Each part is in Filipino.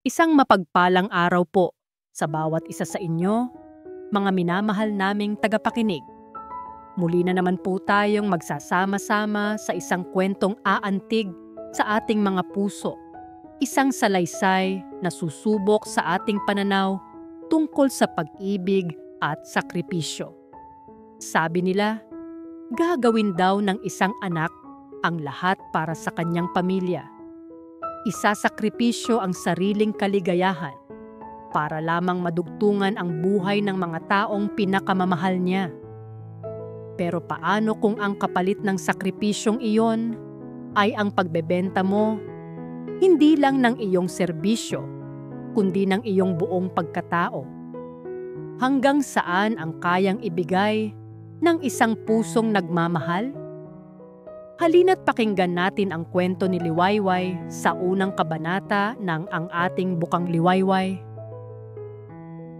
Isang mapagpalang araw po sa bawat isa sa inyo, mga minamahal naming tagapakinig. Muli na naman po tayong magsasama-sama sa isang kwentong aantig sa ating mga puso. Isang salaysay na susubok sa ating pananaw tungkol sa pag-ibig at sakripisyo. Sabi nila, gagawin daw ng isang anak ang lahat para sa kanyang pamilya. Isasakripisyo ang sariling kaligayahan para lamang madugtungan ang buhay ng mga taong pinakamamahal niya. Pero paano kung ang kapalit ng sakripisyong iyon ay ang pagbebenta mo, hindi lang ng iyong serbisyo, kundi ng iyong buong pagkatao? Hanggang saan ang kayang ibigay ng isang pusong nagmamahal? Halina't pakinggan natin ang kwento ni Liwayway sa unang kabanata ng Ang Ating Bukang Liwayway.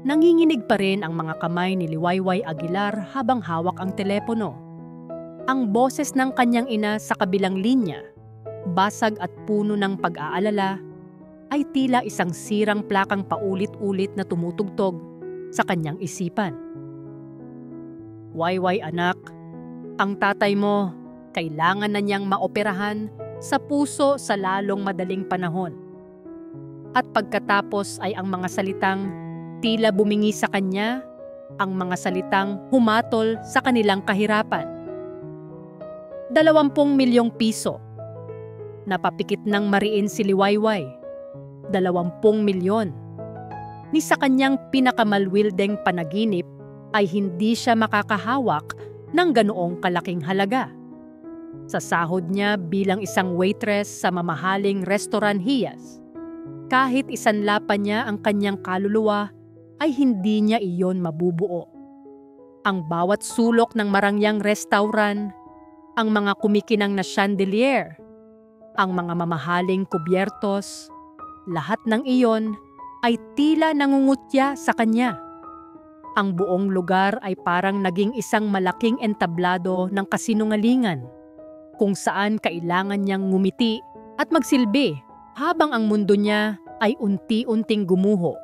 Nanginginig pa rin ang mga kamay ni Liwayway Aguilar habang hawak ang telepono. Ang boses ng kanyang ina sa kabilang linya, basag at puno ng pag-aalala, ay tila isang sirang plakang paulit-ulit na tumutugtog sa kanyang isipan. Wayway anak, ang tatay mo kailangan na niyang maoperahan sa puso sa lalong madaling panahon. At pagkatapos ay ang mga salitang tila bumingi sa kanya, ang mga salitang humatol sa kanilang kahirapan. 20 milyong piso. Napapikit ng mariin si Liwayway. 20 milyon. Ni sa kanyang pinakamalwildeng panaginip ay hindi siya makakahawak ng ganoong kalaking halaga. Sa sahod niya bilang isang waitress sa mamahaling restaurant Hiyas, kahit isanla pa niya ang kanyang kaluluwa, ay hindi niya iyon mabubuo. Ang bawat sulok ng marangyang restaurant, ang mga kumikinang na chandelier, ang mga mamahaling kubyertos, lahat ng iyon ay tila nangungutya sa kanya. Ang buong lugar ay parang naging isang malaking entablado ng kasinungalingan, kung saan kailangan niyang ngumiti at magsilbi habang ang mundo niya ay unti-unting gumuho.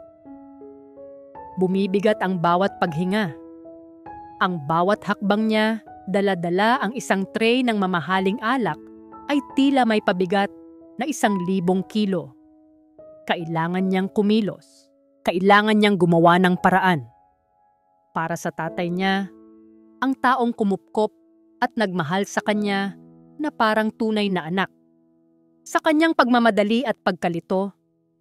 Bumibigat ang bawat paghinga. Ang bawat hakbang niya, dala-dala ang isang tray ng mamahaling alak ay tila may pabigat na 1,000 kilo. Kailangan niyang kumilos. Kailangan niyang gumawa ng paraan. Para sa tatay niya, ang taong kumupkop at nagmahal sa kanya na parang tunay na anak. Sa kanyang pagmamadali at pagkalito,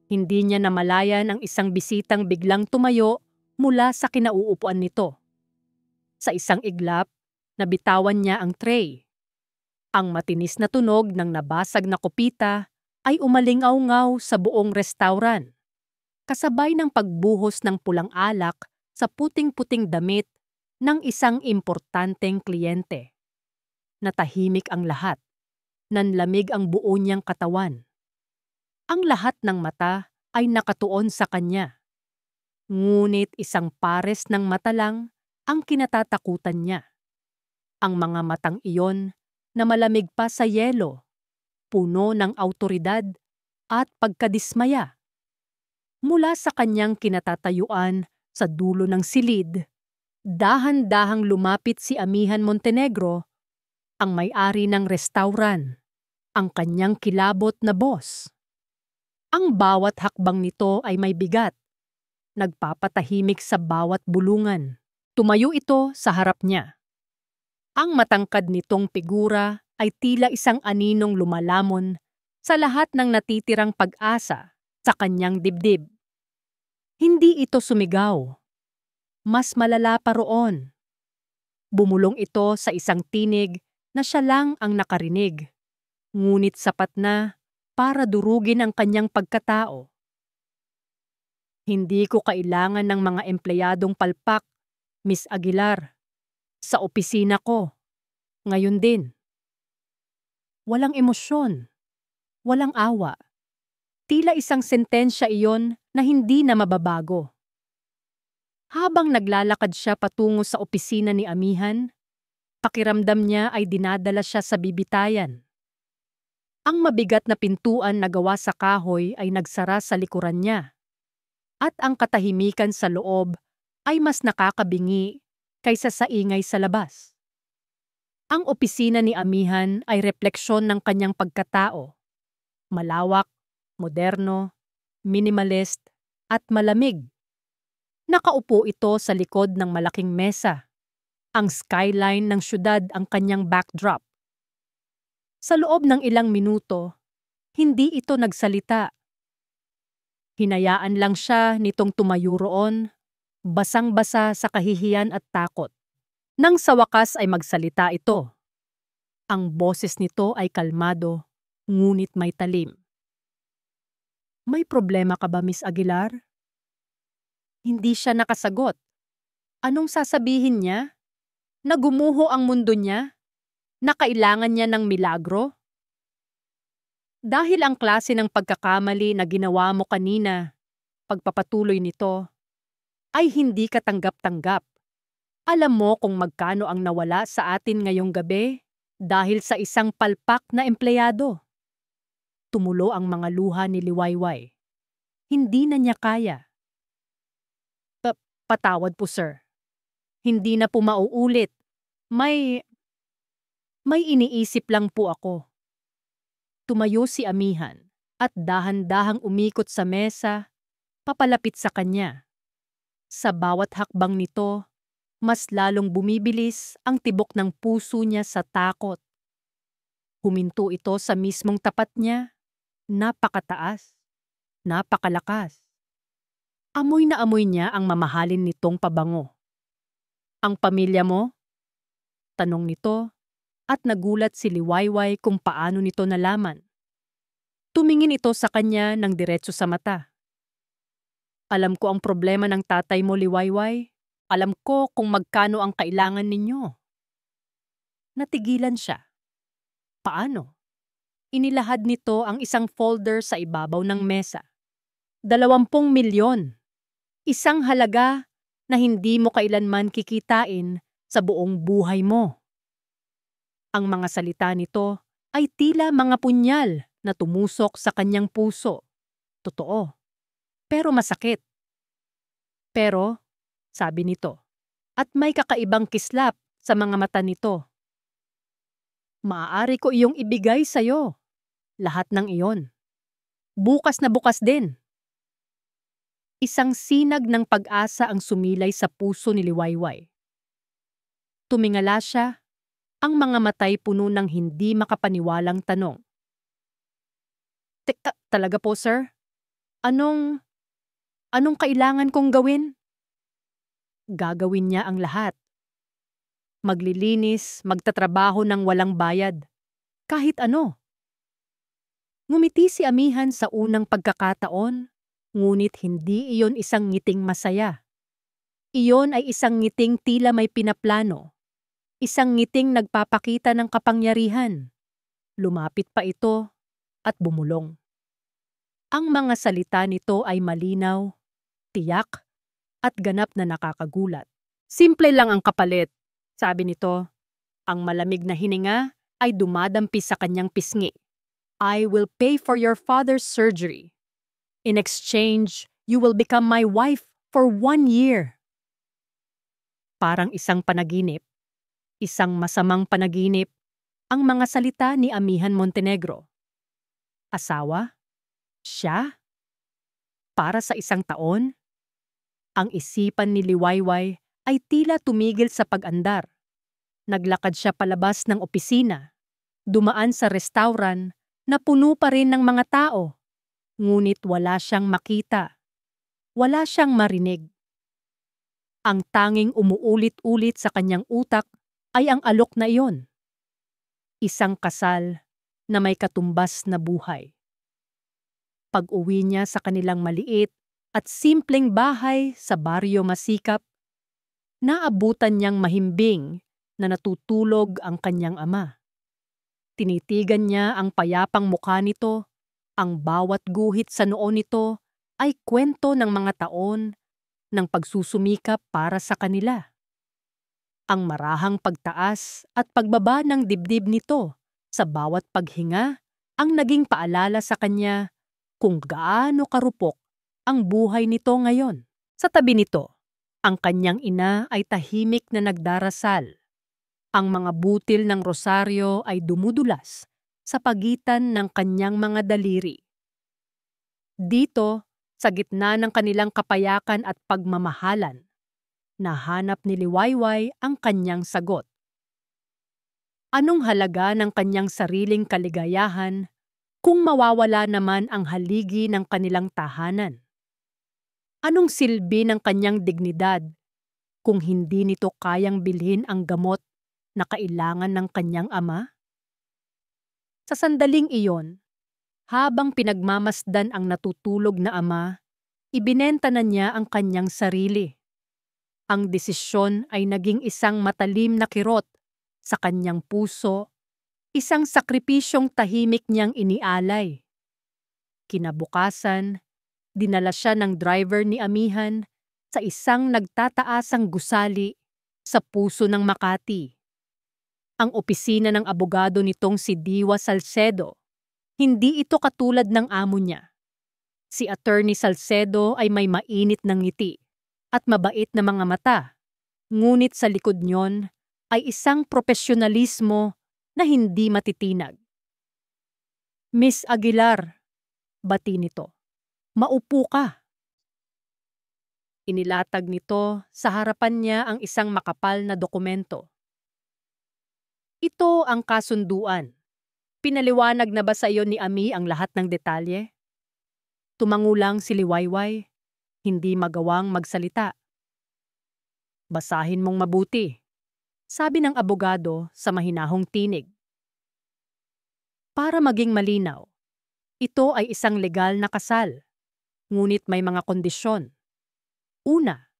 hindi niya namalayan ang isang bisitang biglang tumayo mula sa kinauupuan nito. Sa isang iglap, nabitawan niya ang tray. Ang matinis na tunog ng nabasag na kopita ay umalingaw-ngaw sa buong restaurant, kasabay ng pagbuhos ng pulang alak sa puting-puting damit ng isang importanteng kliyente. Natahimik ang lahat. Nanlamig ang buo niyang katawan. Ang lahat ng mata ay nakatuon sa kanya. Ngunit isang pares ng mata lang ang kinatatakutan niya. Ang mga matang iyon na malamig pa sa yelo, puno ng awtoridad at pagkadismaya. Mula sa kanyang kinatatayuan sa dulo ng silid, dahan-dahang lumapit si Amihan Montenegro, ang may-ari ng restaurant, ang kanyang kilabot na boss. Ang bawat hakbang nito ay may bigat, nagpapatahimik sa bawat bulungan. Tumayo ito sa harap niya. Ang matangkad nitong figura ay tila isang aninong lumalamon sa lahat ng natitirang pag-asa sa kanyang dibdib. Hindi ito sumigaw. Mas malala pa roon. Bumulong ito sa isang tinig na siya lang ang nakarinig, ngunit sapat na para durugin ang kanyang pagkatao. Hindi ko kailangan ng mga empleyadong palpak, Miss Aguilar. Sa opisina ko, ngayon din. Walang emosyon, walang awa. Tila isang sentensya iyon na hindi na mababago. Habang naglalakad siya patungo sa opisina ni Amihan, pakiramdam niya ay dinadala siya sa bibitayan. Ang mabigat na pintuan na gawa sa kahoy ay nagsara sa likuran niya. at ang katahimikan sa loob ay mas nakakabingi kaysa sa ingay sa labas. Ang opisina ni Amihan ay refleksyon ng kanyang pagkatao. Malawak, moderno, minimalist, at malamig. Nakaupo ito sa likod ng malaking mesa. Ang skyline ng syudad ang kanyang backdrop. Sa loob ng ilang minuto, hindi ito nagsalita. Hinayaan lang siya nitong tumayo roon, basang-basa sa kahihiyan at takot. Nang sa wakas ay magsalita ito. Ang boses nito ay kalmado, ngunit may talim. May problema ka ba, Miss Aguilar? Hindi siya nakasagot. Anong sasabihin niya? Nagumuho ang mundo niya? Na kailangan niya ng milagro? Dahil ang klase ng pagkakamali na ginawa mo kanina, pagpapatuloy nito, ay hindi katanggap-tanggap. Alam mo kung magkano ang nawala sa atin ngayong gabi dahil sa isang palpak na empleyado. Tumulo ang mga luha ni Liwayway. Hindi na niya kaya. Patawad po, sir. Hindi na po mauulit. May iniisip lang po ako. Tumayo si Amihan at dahan-dahang umikot sa mesa, papalapit sa kanya. Sa bawat hakbang nito, mas lalong bumibilis ang tibok ng puso niya sa takot. Huminto ito sa mismong tapat niya, napakataas, napakalakas. Amoy na amoy niya ang mamahalin nitong pabango. Ang pamilya mo? Tanong nito. At nagulat si Liwayway kung paano nito nalaman. Tumingin ito sa kanya ng diretso sa mata. Alam ko ang problema ng tatay mo, Liwayway. Alam ko kung magkano ang kailangan ninyo. Natigilan siya. Paano? Inilahad nito ang isang folder sa ibabaw ng mesa. 20 milyon. Isang halaga na hindi mo kailanman kikitain sa buong buhay mo. Ang mga salita nito ay tila mga punyal na tumusok sa kanyang puso. Totoo. Pero masakit. Pero, sabi nito, at may kakaibang kislap sa mga mata nito. Maaari ko iyong ibigay sa'yo. Lahat ng iyon. Bukas na bukas din. Isang sinag ng pag-asa ang sumilay sa puso ni Liwayway. Tumingala siya. Ang mga matay puno ng hindi makapaniwalang tanong. Teka, talaga po, sir? Anong kailangan kong gawin? Gagawin niya ang lahat. Maglilinis, magtatrabaho ng walang bayad. Kahit ano. Ngumiti si Amihan sa unang pagkakataon, ngunit hindi iyon isang ngiting masaya. Iyon ay isang ngiting tila may pinaplano. Isang ngiting nagpapakita ng kapangyarihan. Lumapit pa ito at bumulong. Ang mga salita nito ay malinaw, tiyak, at ganap na nakakagulat. Simple lang ang kapalit, sabi nito. Ang malamig na hininga ay dumadampi sa kanyang pisngi. I will pay for your father's surgery. In exchange, you will become my wife for 1 year. Parang isang panaginip. Isang masamang panaginip, ang mga salita ni Amihan Montenegro. Asawa? Siya? Para sa isang taon? Ang isipan ni Liwayway ay tila tumigil sa pag-andar. Naglakad siya palabas ng opisina. Dumaan sa restauran na puno pa rin ng mga tao. Ngunit wala siyang makita. Wala siyang marinig. Ang tanging umuulit-ulit sa kanyang utak ay ang alok na iyon. Isang kasal na may katumbas na buhay. Pag-uwi niya sa kanilang maliit at simpleng bahay sa baryo masikap, naabutan niyang mahimbing na natutulog ang kanyang ama. Tinitigan niya ang payapang mukha nito, ang bawat guhit sa noo nito ay kwento ng mga taon ng pagsusumikap para sa kanila. Ang marahang pagtaas at pagbaba ng dibdib nito sa bawat paghinga ang naging paalala sa kanya kung gaano karupok ang buhay nito ngayon. Sa tabi nito, ang kanyang ina ay tahimik na nagdarasal. Ang mga butil ng rosaryo ay dumudulas sa pagitan ng kanyang mga daliri. Dito, sa gitna ng kanilang kapayakan at pagmamahalan, nahanap ni Liwayway ang kanyang sagot. Anong halaga ng kanyang sariling kaligayahan kung mawawala naman ang haligi ng kanilang tahanan? Anong silbi ng kanyang dignidad kung hindi nito kayang bilhin ang gamot na kailangan ng kanyang ama? Sa sandaling iyon, habang pinagmamasdan ang natutulog na ama, ibinenta na niya ang kanyang sarili. Ang desisyon ay naging isang matalim na kirot sa kanyang puso, isang sakripisyong tahimik niyang inialay. Kinabukasan, dinala siya ng driver ni Amihan sa isang nagtataasang gusali sa puso ng Makati. Ang opisina ng abogado nitong si Diwa Salcedo, hindi ito katulad ng amo niya. Si Attorney Salcedo ay may mainit na ngiti at mabait na mga mata, ngunit sa likod niyon ay isang profesionalismo na hindi matitinag. Miss Aguilar, bati nito, maupo ka. Inilatag nito sa harapan niya ang isang makapal na dokumento. Ito ang kasunduan. Pinaliwanag na ba sa iyo ni Ami ang lahat ng detalye? Tumango lang si Liwayway, hindi magawang magsalita. Basahin mong mabuti, sabi ng abogado sa mahinahong tinig. Para maging malinaw, ito ay isang legal na kasal, ngunit may mga kondisyon. Una,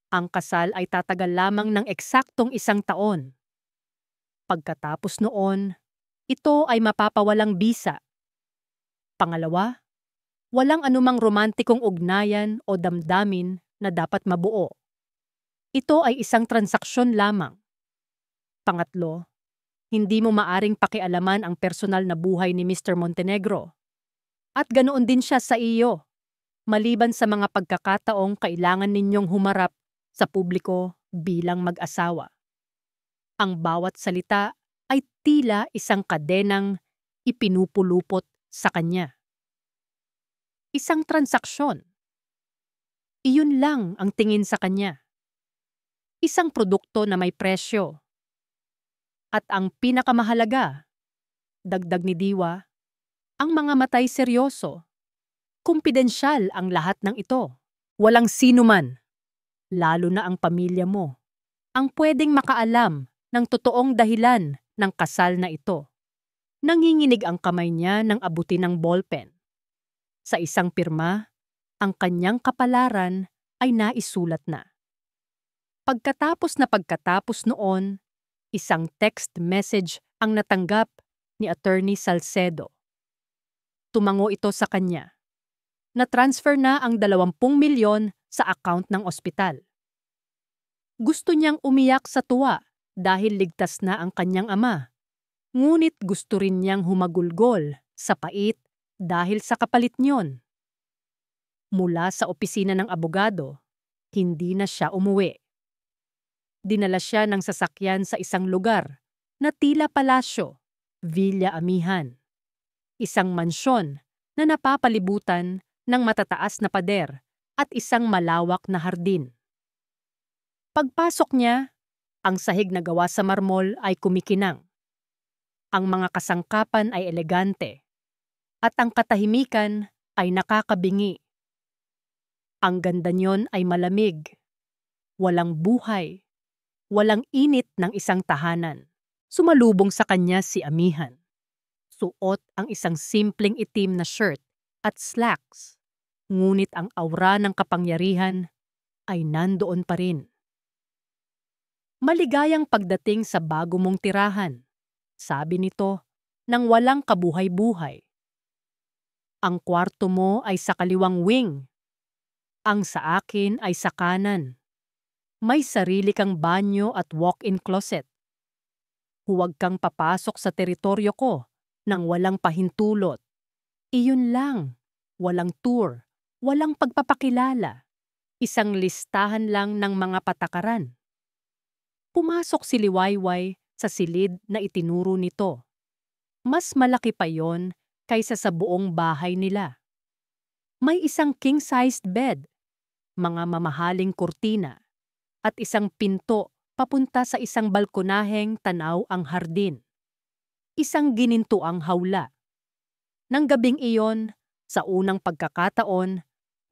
ang kasal ay tatagal lamang ng eksaktong 1 taon. Pagkatapos noon, ito ay mapapawalang bisa. Pangalawa, walang anumang romantikong ugnayan o damdamin na dapat mabuo. Ito ay isang transaksyon lamang. Pangatlo, hindi mo maaring pakialaman ang personal na buhay ni Mr. Montenegro. At ganoon din siya sa iyo, maliban sa mga pagkakataong kailangan ninyong humarap sa publiko bilang mag-asawa. Ang bawat salita ay tila isang kadenang ipinupulupot sa kanya. Isang transaksyon. Iyon lang ang tingin sa kanya. Isang produkto na may presyo. At ang pinakamahalaga, dagdag ni Diwa, ang mga matay seryoso. Kumpidensyal ang lahat ng ito. Walang sino man, lalo na ang pamilya mo, ang pwedeng makaalam ng totoong dahilan ng kasal na ito. Nanginginig ang kamay niya ng abutin ng ballpen. Sa isang pirma, ang kanyang kapalaran ay naisulat na. Pagkatapos noon, isang text message ang natanggap ni Attorney Salcedo. Tumango ito sa kanya. Na-transfer na ang 20 milyon sa account ng ospital. Gusto niyang umiyak sa tuwa dahil ligtas na ang kanyang ama. Ngunit gusto rin niyang humagulgol sa pait dahil sa kapalit niyon. Mula sa opisina ng abogado, hindi na siya umuwi. Dinala siya ng sasakyan sa isang lugar na tila palasyo, Villa Amihan. Isang mansyon na napapalibutan ng matataas na pader at isang malawak na hardin. Pagpasok niya, ang sahig na gawa sa marmol ay kumikinang. Ang mga kasangkapan ay elegante, at ang katahimikan ay nakakabingi. Ang ganda niyon ay malamig, walang buhay, walang init ng isang tahanan. Sumalubong sa kanya si Amihan. Suot ang isang simpleng itim na shirt at slacks, ngunit ang aura ng kapangyarihan ay nandoon pa rin. Maligayang pagdating sa bago mong tirahan, sabi nito nang walang kabuhay-buhay. Ang kwarto mo ay sa kaliwang wing. Ang sa akin ay sa kanan. May sarili kang banyo at walk-in closet. Huwag kang papasok sa teritoryo ko nang walang pahintulot. Iyon lang, walang tour, Walang pagpapakilala, isang listahan lang ng mga patakaran. Pumasok si Liwayway sa silid na itinuro nito. Mas malaki pa yon kaysa sa buong bahay nila. May isang king-sized bed, mga mamahaling kurtina, at isang pinto papunta sa isang balkonaheng tanaw ang hardin. Isang ginintuang hawla. Nang gabing iyon, sa unang pagkakataon,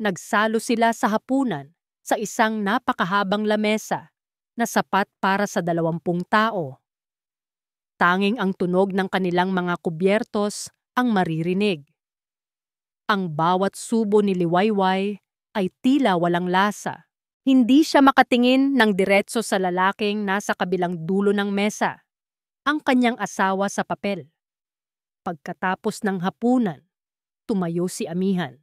nagsalo sila sa hapunan sa isang napakahabang lamesa na sapat para sa 20 tao. Tanging ang tunog ng kanilang mga kubyertos ang maririnig. Ang bawat subo ni Liwayway ay tila walang lasa. Hindi siya makatingin ng diretso sa lalaking nasa kabilang dulo ng mesa, ang kanyang asawa sa papel. Pagkatapos ng hapunan, tumayo si Amihan.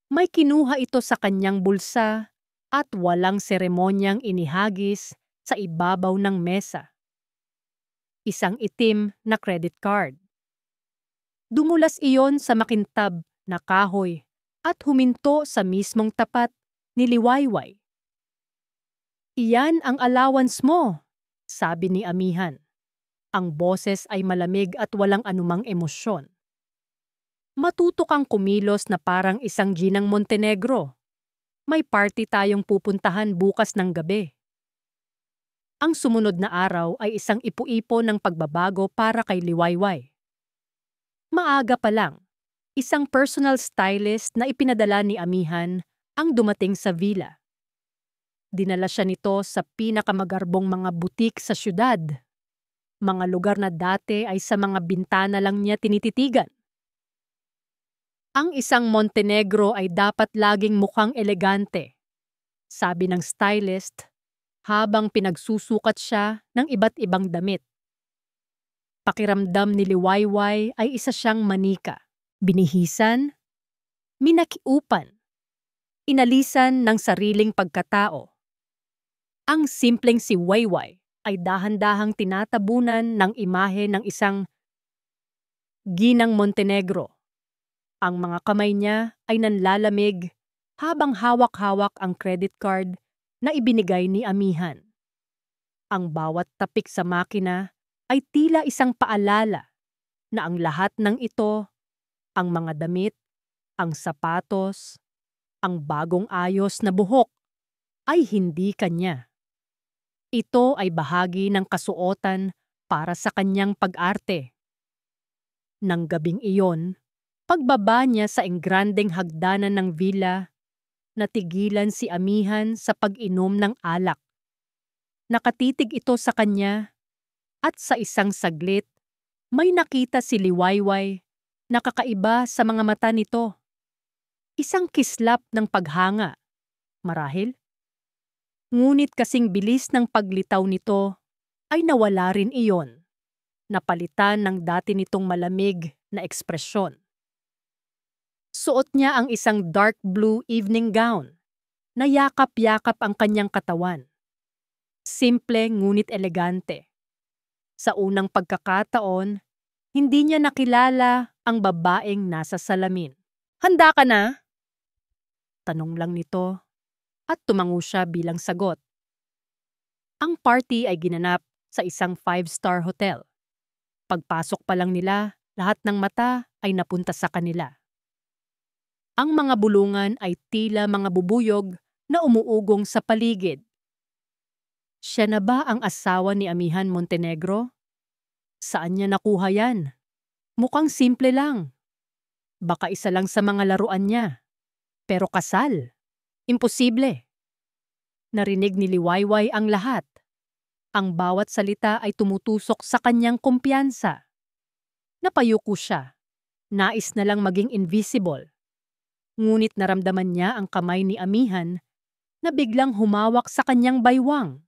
May kinuha ito sa kanyang bulsa at walang seremonyang inihagis sa ibabaw ng mesa. Isang itim na credit card. Dumulas iyon sa makintab na kahoy at huminto sa mismong tapat ni Liwayway. "Iyan ang allowance mo," sabi ni Amihan. Ang boses ay malamig at walang anumang emosyon. "Matuto kang kumilos na parang isang ginang Montenegro. May party tayong pupuntahan bukas ng gabi." Ang sumunod na araw ay isang ipu-ipo ng pagbabago para kay Liwayway. Maaga pa lang, isang personal stylist na ipinadala ni Amihan ang dumating sa villa. Dinala siya nito sa pinakamagarbong mga butik sa syudad. Mga lugar na dati ay sa mga bintana lang niya tinititigan. Ang isang Montenegro ay dapat laging mukhang elegante, sabi ng stylist, habang pinagsusukat siya ng iba't ibang damit. Pakiramdam ni Liwayway ay isa siyang manika. Binihisan, minakiupan, inalisan ng sariling pagkatao. Ang simpleng si Wayway ay dahan-dahang tinatabunan ng imahe ng isang ginang Montenegro. Ang mga kamay niya ay nanlalamig habang hawak-hawak ang credit card na ibinigay ni Amihan. Ang bawat tapik sa makina ay tila isang paalala na ang lahat ng ito, ang mga damit, ang sapatos, ang bagong ayos na buhok, ay hindi kanya. Ito ay bahagi ng kasuotan para sa kanyang pag-arte. Nang gabing iyon, pagbaba niya sa engrandeng hagdanan ng villa, natigilan si Amihan sa pag-inom ng alak. Nakatitig ito sa kanya at sa isang saglit, may nakita si Liwayway na kakaiba sa mga mata nito. Isang kislap ng paghanga, marahil. Ngunit kasing bilis ng paglitaw nito ay nawala rin iyon, napalitan ng dati nitong malamig na ekspresyon. Suot niya ang isang dark blue evening gown na yakap-yakap ang kanyang katawan. Simple ngunit elegante. Sa unang pagkakataon, hindi niya nakilala ang babaeng nasa salamin. "Handa ka na?" Tanong lang nito at tumango siya bilang sagot. Ang party ay ginanap sa isang 5-star hotel. Pagpasok pa lang nila, lahat ng mata ay napunta sa kanila. Ang mga bulungan ay tila mga bubuyog na umuugong sa paligid. Siya na ba ang asawa ni Amihan Montenegro? Saan niya nakuha yan? Mukhang simple lang. Baka isa lang sa mga laruan niya. Pero kasal? Imposible. Narinig ni Liwayway ang lahat. Ang bawat salita ay tumutusok sa kanyang kumpiyansa. Napayuko siya. Nais na lang maging invisible. Ngunit naramdaman niya ang kamay ni Amihan na biglang humawak sa kanyang baywang.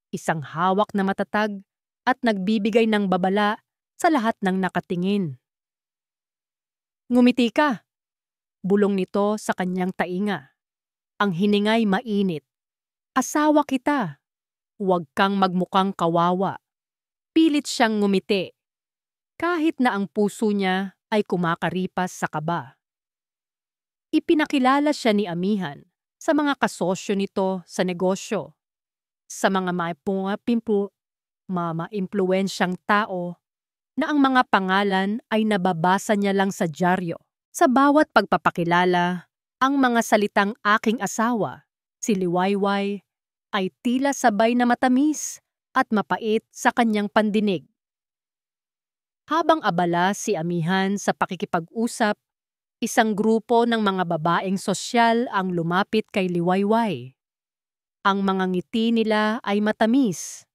Isang hawak na matatag at nagbibigay ng babala sa lahat ng nakatingin. "Ngumiti ka," bulong nito sa kanyang tainga. Ang hiningay mainit. "Asawa kita. Huwag kang magmukhang kawawa." Pilit siyang ngumiti, kahit na ang puso niya ay kumakaripas sa kaba. Ipinakilala siya ni Amihan sa mga kasosyo nito sa negosyo, sa mga maimpluwensyang tao na ang mga pangalan ay nababasa niya lang sa dyaryo. Sa bawat pagpapakilala, ang mga salitang aking asawa, si Liwayway, ay tila sabay na matamis at mapait sa kanyang pandinig. Habang abala si Amihan sa pakikipag-usap, isang grupo ng mga babaeng sosyal ang lumapit kay Liwayway. Ang mga ngiti nila ay matamis,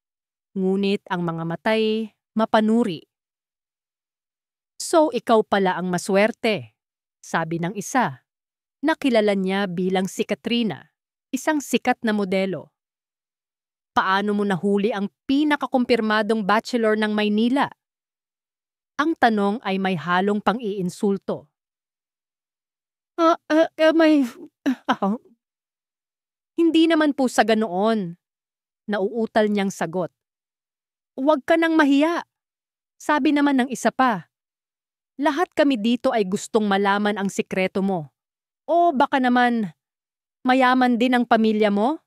ngunit ang mga matay mapanuri. "So ikaw pala ang maswerte," sabi ng isa. Nakilala niya bilang si Katrina, isang sikat na modelo. "Paano mo nahuli ang pinakakumpirmadong bachelor ng Maynila?" Ang tanong ay may halong pang-iinsulto. May... Hindi naman po sa ganoon," nauutal niyang sagot. "Huwag ka nang mahiya." Sabi naman ng isa pa, "Lahat kami dito ay gustong malaman ang sikreto mo. O baka naman, mayaman din ang pamilya mo?"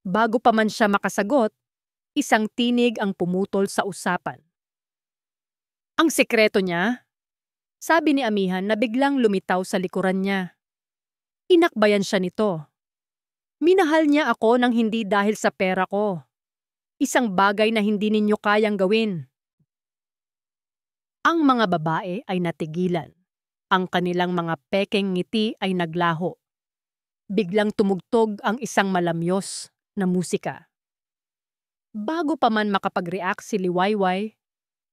Bago pa man siya makasagot, isang tinig ang pumutol sa usapan. "Ang sikreto niya?" Sabi ni Amihan na biglang lumitaw sa likuran niya. Inakbayan siya nito. "Minahal niya ako ng hindi dahil sa pera ko. Isang bagay na hindi ninyo kayang gawin." Ang mga babae ay natigilan. Ang kanilang mga pekeng ngiti ay naglaho. Biglang tumugtog ang isang malamyos na musika. Bago pa man makapag-react si Liwayway,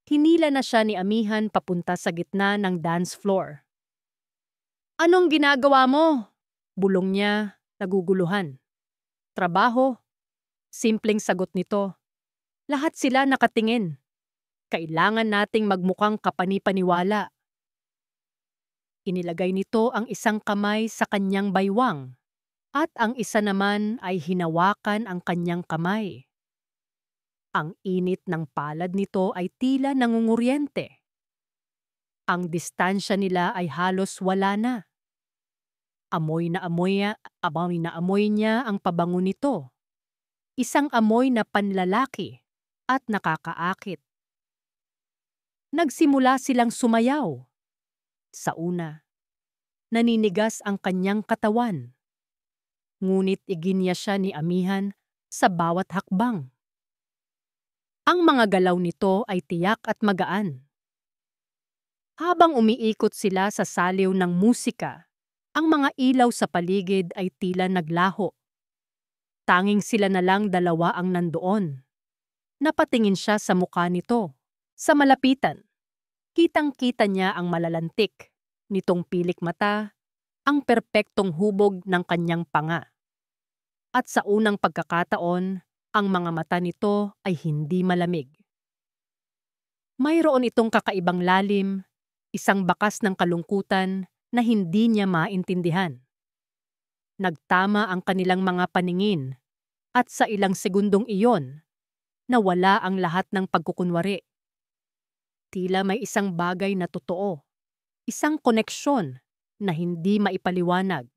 hinila na siya ni Amihan papunta sa gitna ng dance floor. "Anong ginagawa mo?" bulong niya, naguguluhan. "Trabaho." Simpleng sagot nito. Lahat sila nakatingin. Kailangan nating magmukhang kapani-paniwala. Inilagay nito ang isang kamay sa kanyang baywang at ang isa naman ay hinawakan ang kanyang kamay. Ang init ng palad nito ay tila nangunguryente. Ang distansya nila ay halos wala na. Amoy na amoy niya ang pabango nito. Isang amoy na panlalaki at nakakaakit. Nagsimula silang sumayaw. Sa una, naninigas ang kanyang katawan. Ngunit iginya siya ni Amihan sa bawat hakbang. Ang mga galaw nito ay tiyak at magaan. Habang umiikot sila sa saliw ng musika, ang mga ilaw sa paligid ay tila naglaho. Tanging sila na lang dalawa ang nandoon. Napatingin siya sa mukha nito. Sa malapitan, kitang-kita niya ang malalantik nitong pilik mata, ang perpektong hubog ng kanyang panga. At sa unang pagkakataon, ang mga mata nito ay hindi malamig. Mayroon itong kakaibang lalim, isang bakas ng kalungkutan na hindi niya maintindihan. Nagtama ang kanilang mga paningin at sa ilang segundong iyon, nawala ang lahat ng pagkukunwari. Tila may isang bagay na totoo, isang koneksyon na hindi maipaliwanag.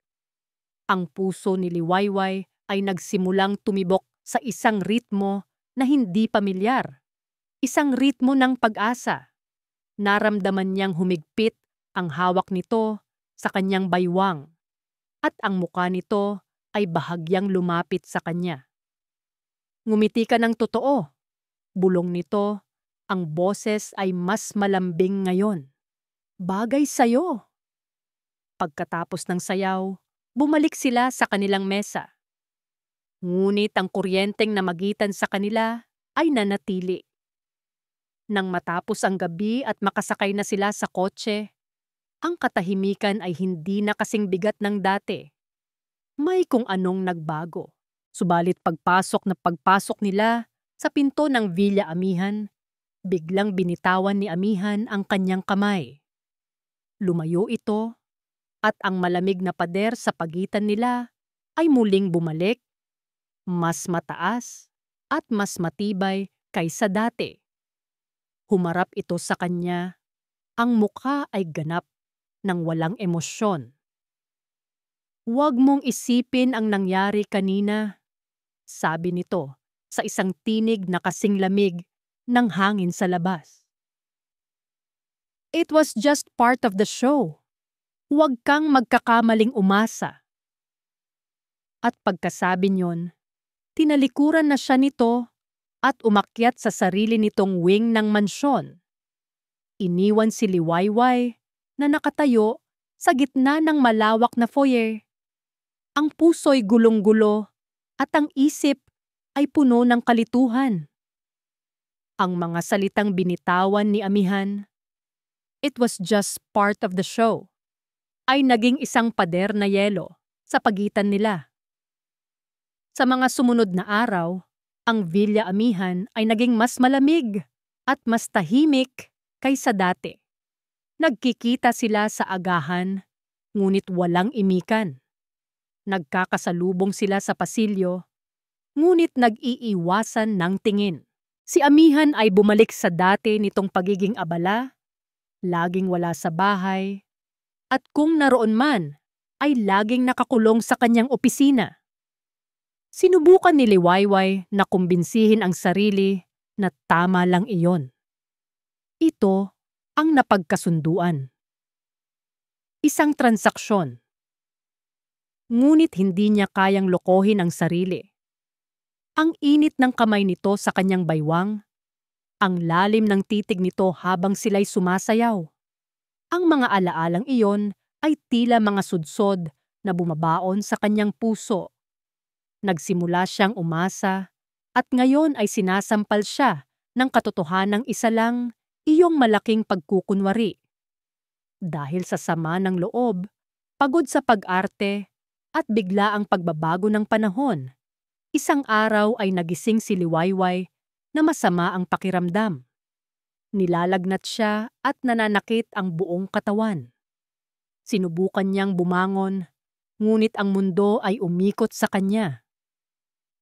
Ang puso ni Liwayway ay nagsimulang tumibok sa isang ritmo na hindi pamilyar. Isang ritmo ng pag-asa. Naramdaman niyang humigpit ang hawak nito sa kanyang baywang at ang mukha nito ay bahagyang lumapit sa kanya. "Ngumiti ka ng totoo," bulong nito. Ang boses ay mas malambing ngayon. "Bagay sa'yo." Pagkatapos ng sayaw, bumalik sila sa kanilang mesa. Ngunit ang kuryenteng namagitan sa kanila ay nanatili. Nang matapos ang gabi at makasakay na sila sa kotse, ang katahimikan ay hindi na kasing bigat ng dati. May kung anong nagbago. Subalit pagpasok nila sa pinto ng Villa Amihan, biglang binitawan ni Amihan ang kanyang kamay. Lumayo ito at ang malamig na pader sa pagitan nila ay muling bumalik, mas mataas at mas matibay kaysa dati. Humarap ito sa kanya, ang mukha ay ganap ng walang emosyon. Huwag mong isipin ang nangyari kanina, sabi nito sa isang tinig na kasing lamig ng hangin sa labas. It was just part of the show. Huwag kang magkakamaling umasa. At pagkasabi niyon, tinalikuran na siya nito at umakyat sa sarili nitong wing ng mansyon. Iniwan si Liwayway na nakatayo sa gitna ng malawak na foyer. Ang puso'y gulong-gulo at ang isip ay puno ng kalituhan. Ang mga salitang binitawan ni Amihan, "It was just part of the show," ay naging isang pader na yelo sa pagitan nila. Sa mga sumunod na araw, ang Villa Amihan ay naging mas malamig at mas tahimik kaysa dati. Nagkikita sila sa agahan, ngunit walang imikan. Nagkakasalubong sila sa pasilyo, ngunit nag-iiwasan ng tingin. Si Amihan ay bumalik sa dati nitong pagiging abala, laging wala sa bahay, at kung naroon man, ay laging nakakulong sa kanyang opisina. Sinubukan ni Liwayway na kumbinsihin ang sarili na tama lang iyon. Ito ang napagkasunduan. Isang transaksyon. Ngunit hindi niya kayang lokohin ang sarili. Ang init ng kamay nito sa kanyang baywang, ang lalim ng titig nito habang sila'y sumasayaw. Ang mga alaalang iyon ay tila mga sudsod na bumabaon sa kanyang puso. Nagsimula siyang umasa at ngayon ay sinasampal siya ng katotohanang isa lang, iyong malaking pagkukunwari. Dahil sa sama ng loob, pagod sa pag-arte, at bigla ang pagbabago ng panahon, isang araw ay nagising si Liwayway na masama ang pakiramdam. Nilalagnat siya at nananakit ang buong katawan. Sinubukan niyang bumangon, ngunit ang mundo ay umikot sa kanya.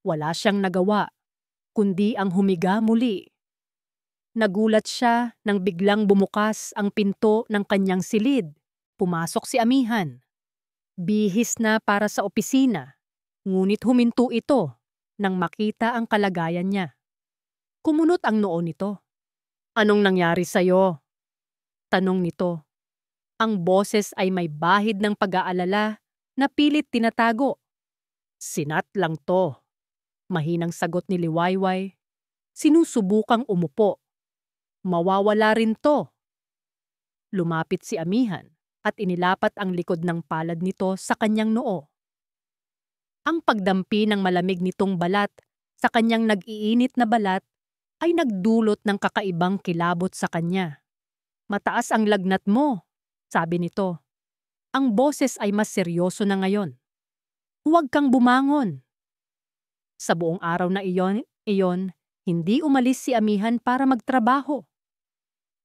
Wala siyang nagawa, kundi ang humiga muli. Nagulat siya nang biglang bumukas ang pinto ng kanyang silid. Pumasok si Amihan. Bihis na para sa opisina, ngunit huminto ito nang makita ang kalagayan niya. Kumunot ang noo nito. "Anong nangyari sa'yo?" tanong nito. Ang boses ay may bahid ng pag-aalala na pilit tinatago. "Sinat lang to," mahinang sagot ni Liwayway. Sinusubukang umupo. "Mawawala rin to." Lumapit si Amihan at inilapat ang likod ng palad nito sa kanyang noo. Ang pagdampi ng malamig nitong balat sa kanyang nag-iinit na balat ay nagdulot ng kakaibang kilabot sa kanya. "Mataas ang lagnat mo," sabi nito. Ang boses ay mas seryoso na ngayon. "Huwag kang bumangon." Sa buong araw na iyon, hindi umalis si Amihan para magtrabaho.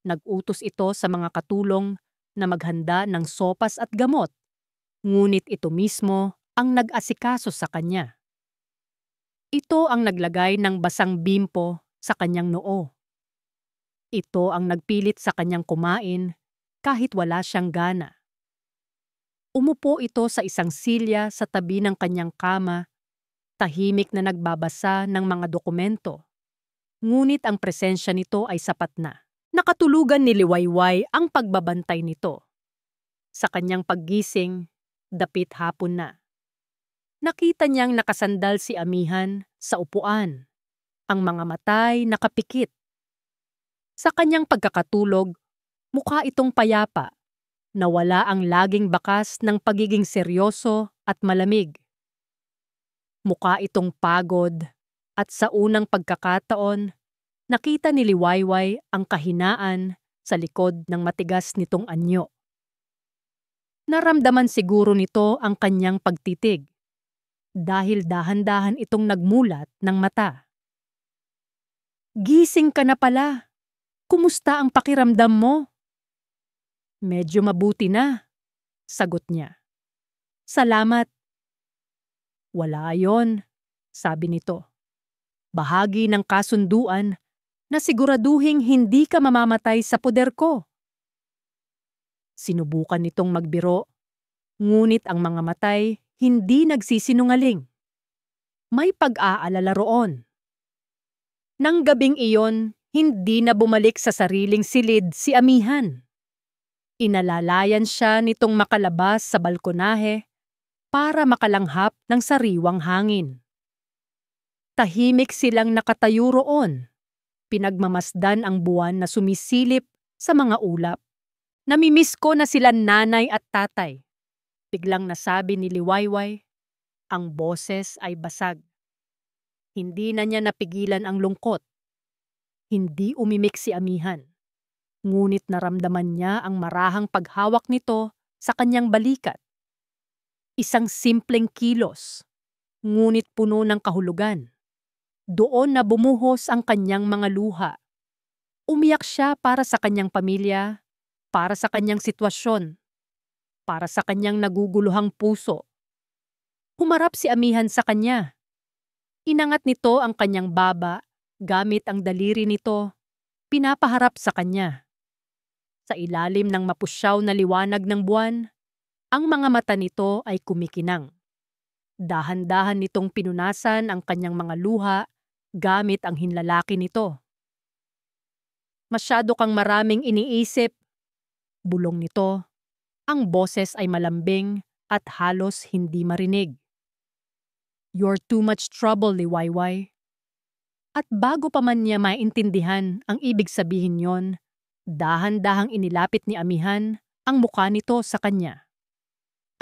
Nag-utos ito sa mga katulong na maghanda ng sopas at gamot, ngunit ito mismo ang nag-asikaso sa kanya. Ito ang naglagay ng basang bimpo sa kanyang noo. Ito ang nagpilit sa kanyang kumain kahit wala siyang gana. Umupo ito sa isang silya sa tabi ng kanyang kama, tahimik na nagbabasa ng mga dokumento. Ngunit ang presensya nito ay sapat na. Nakatulugan ni Liwayway ang pagbabantay nito. Sa kanyang paggising, dapit hapon na. Nakita niyang nakasandal si Amihan sa upuan. Ang mga matay nakapikit. Sa kanyang pagkakatulog, mukha itong payapa, na wala ang laging bakas ng pagiging seryoso at malamig. Mukha itong pagod at sa unang pagkakataon, nakita ni Liwayway ang kahinaan sa likod ng matigas nitong anyo. Naramdaman siguro nito ang kanyang pagtitig dahil dahan-dahan itong nagmulat ng mata. "Gising ka na pala. Kumusta ang pakiramdam mo?" "Medyo mabuti na," sagot niya. "Salamat." "Wala yon," sabi nito. "Bahagi ng kasunduan na siguraduhing hindi ka mamamatay sa poder ko." Sinubukan nitong magbiro, ngunit ang mga matay hindi nagsisinungaling. May pag-aalala roon. Nang gabing iyon, hindi na bumalik sa sariling silid si Amihan. Inalalayan siya nitong makalabas sa balkonahe para makalanghap ng sariwang hangin. Tahimik silang nakatayo roon, pinagmamasdan ang buwan na sumisilip sa mga ulap. Namimiss ko na sila nanay at tatay. Biglang nasabi ni Liwayway, ang boses ay basag. Hindi na niya napigilan ang lungkot. Hindi umimik si Amihan. Ngunit naramdaman niya ang marahang paghawak nito sa kanyang balikat. Isang simpleng kilos, ngunit puno ng kahulugan. Doon na bumuhos ang kanyang mga luha. Umiyak siya para sa kanyang pamilya, para sa kanyang sitwasyon, para sa kanyang naguguluhang puso. Humarap si Amihan sa kanya. Inangat nito ang kanyang baba gamit ang daliri nito, pinapaharap sa kanya. Sa ilalim ng mapusyaw na liwanag ng buwan, ang mga mata nito ay kumikinang. Dahan-dahan nitong pinunasan ang kanyang mga luha gamit ang hinlalaki nito. Masyado kang maraming iniisip. Bulong nito. Ang boses ay malambing at halos hindi marinig. You're too much trouble, Liwayway. At bago pa man niya maintindihan ang ibig sabihin yon, dahan-dahang inilapit ni Amihan ang mukha nito sa kanya.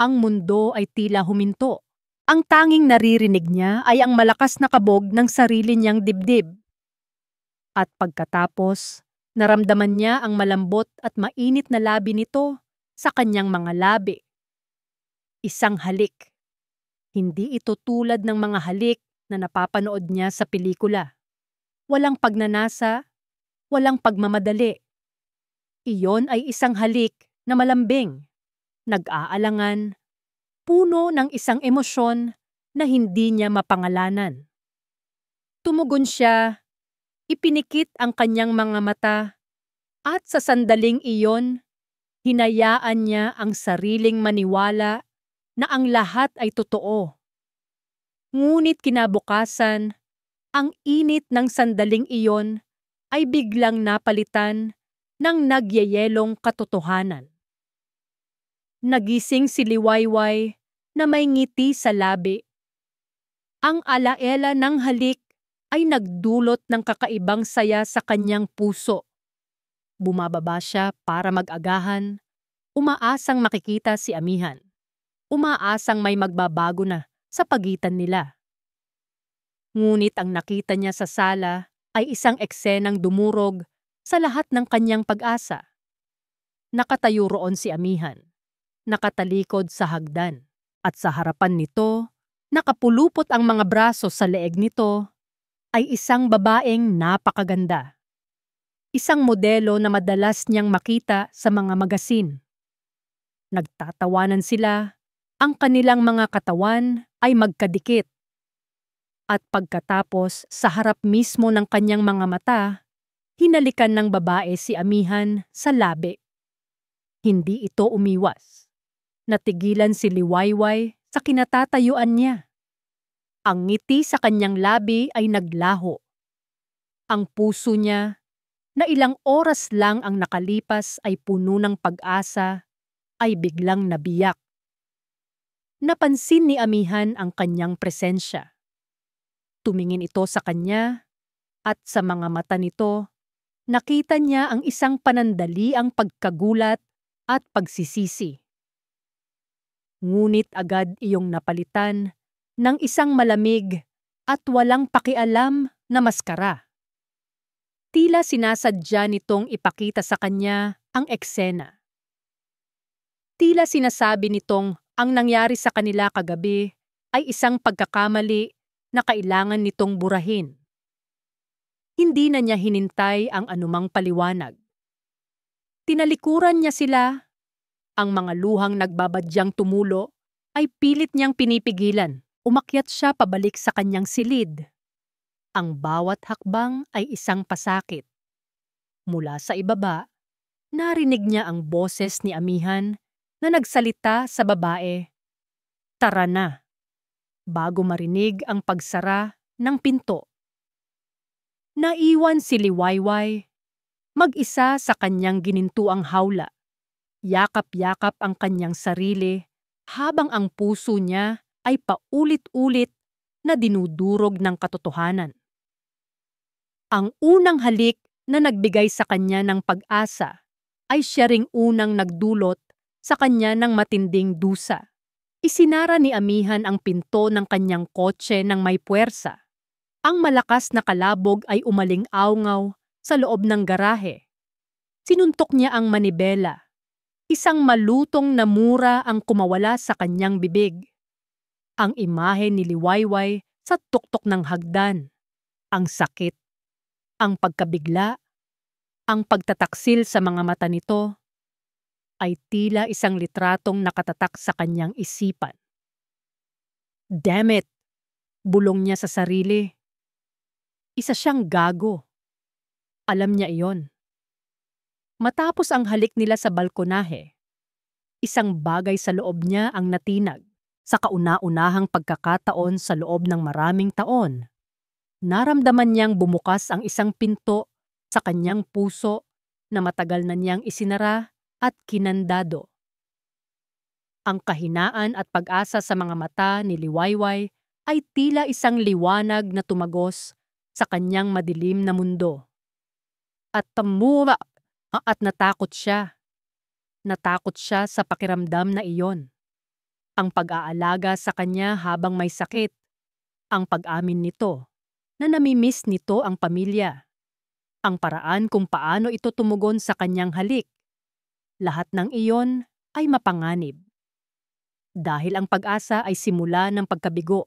Ang mundo ay tila huminto. Ang tanging naririnig niya ay ang malakas na kabog ng sarili niyang dibdib. At pagkatapos, naramdaman niya ang malambot at mainit na labi nito sa kanyang mga labi. Isang halik. Hindi ito tulad ng mga halik na napapanood niya sa pelikula. Walang pagnanasa, walang pagmamadali. Iyon ay isang halik na malambing, nag-aalangan, puno ng isang emosyon na hindi niya mapangalanan. Tumugon siya, ipinikit ang kanyang mga mata, at sa sandaling iyon, hinayaan niya ang sariling maniwala na ang lahat ay totoo. Ngunit kinabukasan, ang init ng sandaling iyon ay biglang napalitan ng nagyayelong katotohanan. Nagising si Liwayway na may ngiti sa labi. Ang alaela ng halik ay nagdulot ng kakaibang saya sa kanyang puso. Bumababa siya para mag-agahan, umaasang makikita si Amihan. Umaasang may magbabago na sa pagitan nila. Ngunit ang nakita niya sa sala ay isang eksenang dumurog sa lahat ng kanyang pag-asa. Nakatayo roon si Amihan, nakatalikod sa hagdan, at sa harapan nito, nakapulupot ang mga braso sa leeg nito, ay isang babaeng napakaganda. Isang modelo na madalas niyang makita sa mga magasin. Nagtatawanan sila, ang kanilang mga katawan ay magkadikit. At pagkatapos sa harap mismo ng kanyang mga mata, hinalikan ng babae si Amihan sa labi. Hindi ito umiwas. Natigilan si Liwayway sa kinatatayuan niya. Ang ngiti sa kanyang labi ay naglaho. Ang puso niya, na ilang oras lang ang nakalipas ay puno ng pag-asa, ay biglang nabiyak. Napansin ni Amihan ang kanyang presensya. Tumingin ito sa kanya, at sa mga mata nito, nakita niya ang isang panandaliang pagkagulat at pagsisisi. Ngunit agad iyong napalitan ng isang malamig at walang pakialam na maskara. Tila sinasadya nitong ipakita sa kanya ang eksena. Tila sinasabi nitong ang nangyari sa kanila kagabi ay isang pagkakamali na kailangan nitong burahin. Hindi na niya hinintay ang anumang paliwanag. Tinalikuran niya sila. Ang mga luhang nagbabadyang tumulo ay pilit niyang pinipigilan. Umakyat siya pabalik sa kanyang silid. Ang bawat hakbang ay isang pasakit. Mula sa ibaba, narinig niya ang boses ni Amihan na nagsalita sa babae. Tara na, bago marinig ang pagsara ng pinto. Naiwan si Liwayway, mag-isa sa kanyang ginintuang hawla. Yakap-yakap ang kanyang sarili habang ang puso niya ay paulit-ulit na dinudurog ng katotohanan. Ang unang halik na nagbigay sa kanya ng pag-asa ay siya ring unang nagdulot sa kanya ng matinding dusa. Isinara ni Amihan ang pinto ng kanyang kotse ng may puwersa. Ang malakas na kalabog ay umaling-awngaw sa loob ng garahe. Sinuntok niya ang manibela. Isang malutong na mura ang kumawala sa kanyang bibig. Ang imahe ni Liwayway sa tuktok ng hagdan. Ang sakit, ang pagkabigla, ang pagtataksil sa mga mata nito ay tila isang litratong nakatatak sa kanyang isipan. Damn it! Bulong niya sa sarili. Isa siyang gago. Alam niya iyon. Matapos ang halik nila sa balkonahe, isang bagay sa loob niya ang natinag. Sa kauna-unahang pagkakataon sa loob ng maraming taon, naramdaman niyang bumukas ang isang pinto sa kanyang puso na matagal na niyang isinara at kinandado. Ang kahinaan at pag-asa sa mga mata ni Liwayway ay tila isang liwanag na tumagos sa kanyang madilim na mundo. At natakot siya. Natakot siya sa pakiramdam na iyon. Ang pag-aalaga sa kanya habang may sakit. Ang pag-amin nito na namimiss nito ang pamilya. Ang paraan kung paano ito tumugon sa kanyang halik. Lahat ng iyon ay mapanganib. Dahil ang pag-asa ay simula ng pagkabigo.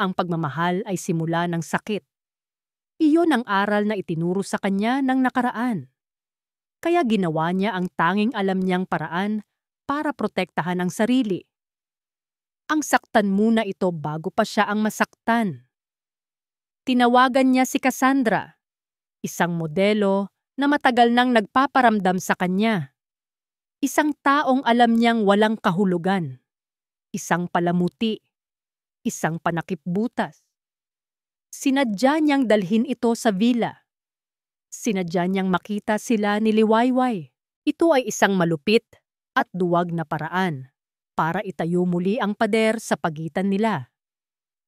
Ang pagmamahal ay simula ng sakit. Iyon ang aral na itinuro sa kanya ng nakaraan. Kaya ginawa niya ang tanging alam niyang paraan para protektahan ang sarili. Ang saktan muna ito bago pa siya ang masaktan. Tinawagan niya si Cassandra, isang modelo na matagal nang nagpaparamdam sa kanya. Isang taong alam niyang walang kahulugan. Isang palamuti. Isang panakipbutas. Sinadya niyang dalhin ito sa villa. Sinadya niyang makita sila ni Liwayway. Ito ay isang malupit at duwag na paraan para itayo muli ang pader sa pagitan nila.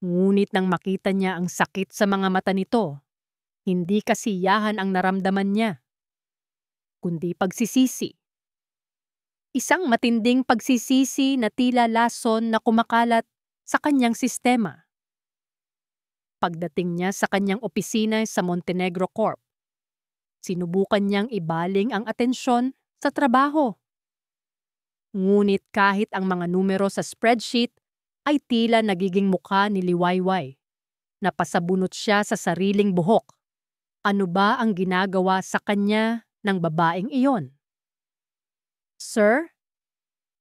Ngunit nang makita niya ang sakit sa mga mata nito, hindi kasiyahan ang naramdaman niya, kundi pagsisisi. Isang matinding pagsisisi na tila lason na kumakalat sa kanyang sistema. Pagdating niya sa kanyang opisina sa Montenegro Corp, sinubukan niyang ibaling ang atensyon sa trabaho. Ngunit kahit ang mga numero sa spreadsheet ay tila nagiging mukha ni Liwayway. Napasabunot siya sa sariling buhok. Ano ba ang ginagawa sa kanya ng babaeng iyon? Sir?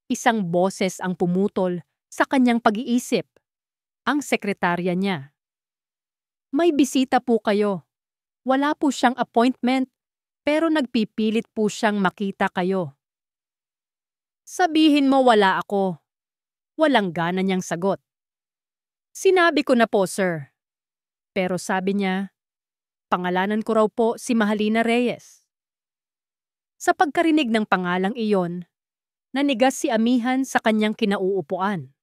Isang boses ang pumutol sa kanyang pag-iisip. Ang sekretarya niya. May bisita po kayo. Wala po siyang appointment, pero nagpipilit po siyang makita kayo. Sabihin mo wala ako. Walang gana niyang sagot. Sinabi ko na po, sir. Pero sabi niya, pangalanan ko raw po si Mahalina Reyes. Sa pagkarinig ng pangalang iyon, nanigas si Amihan sa kanyang kinauupuan.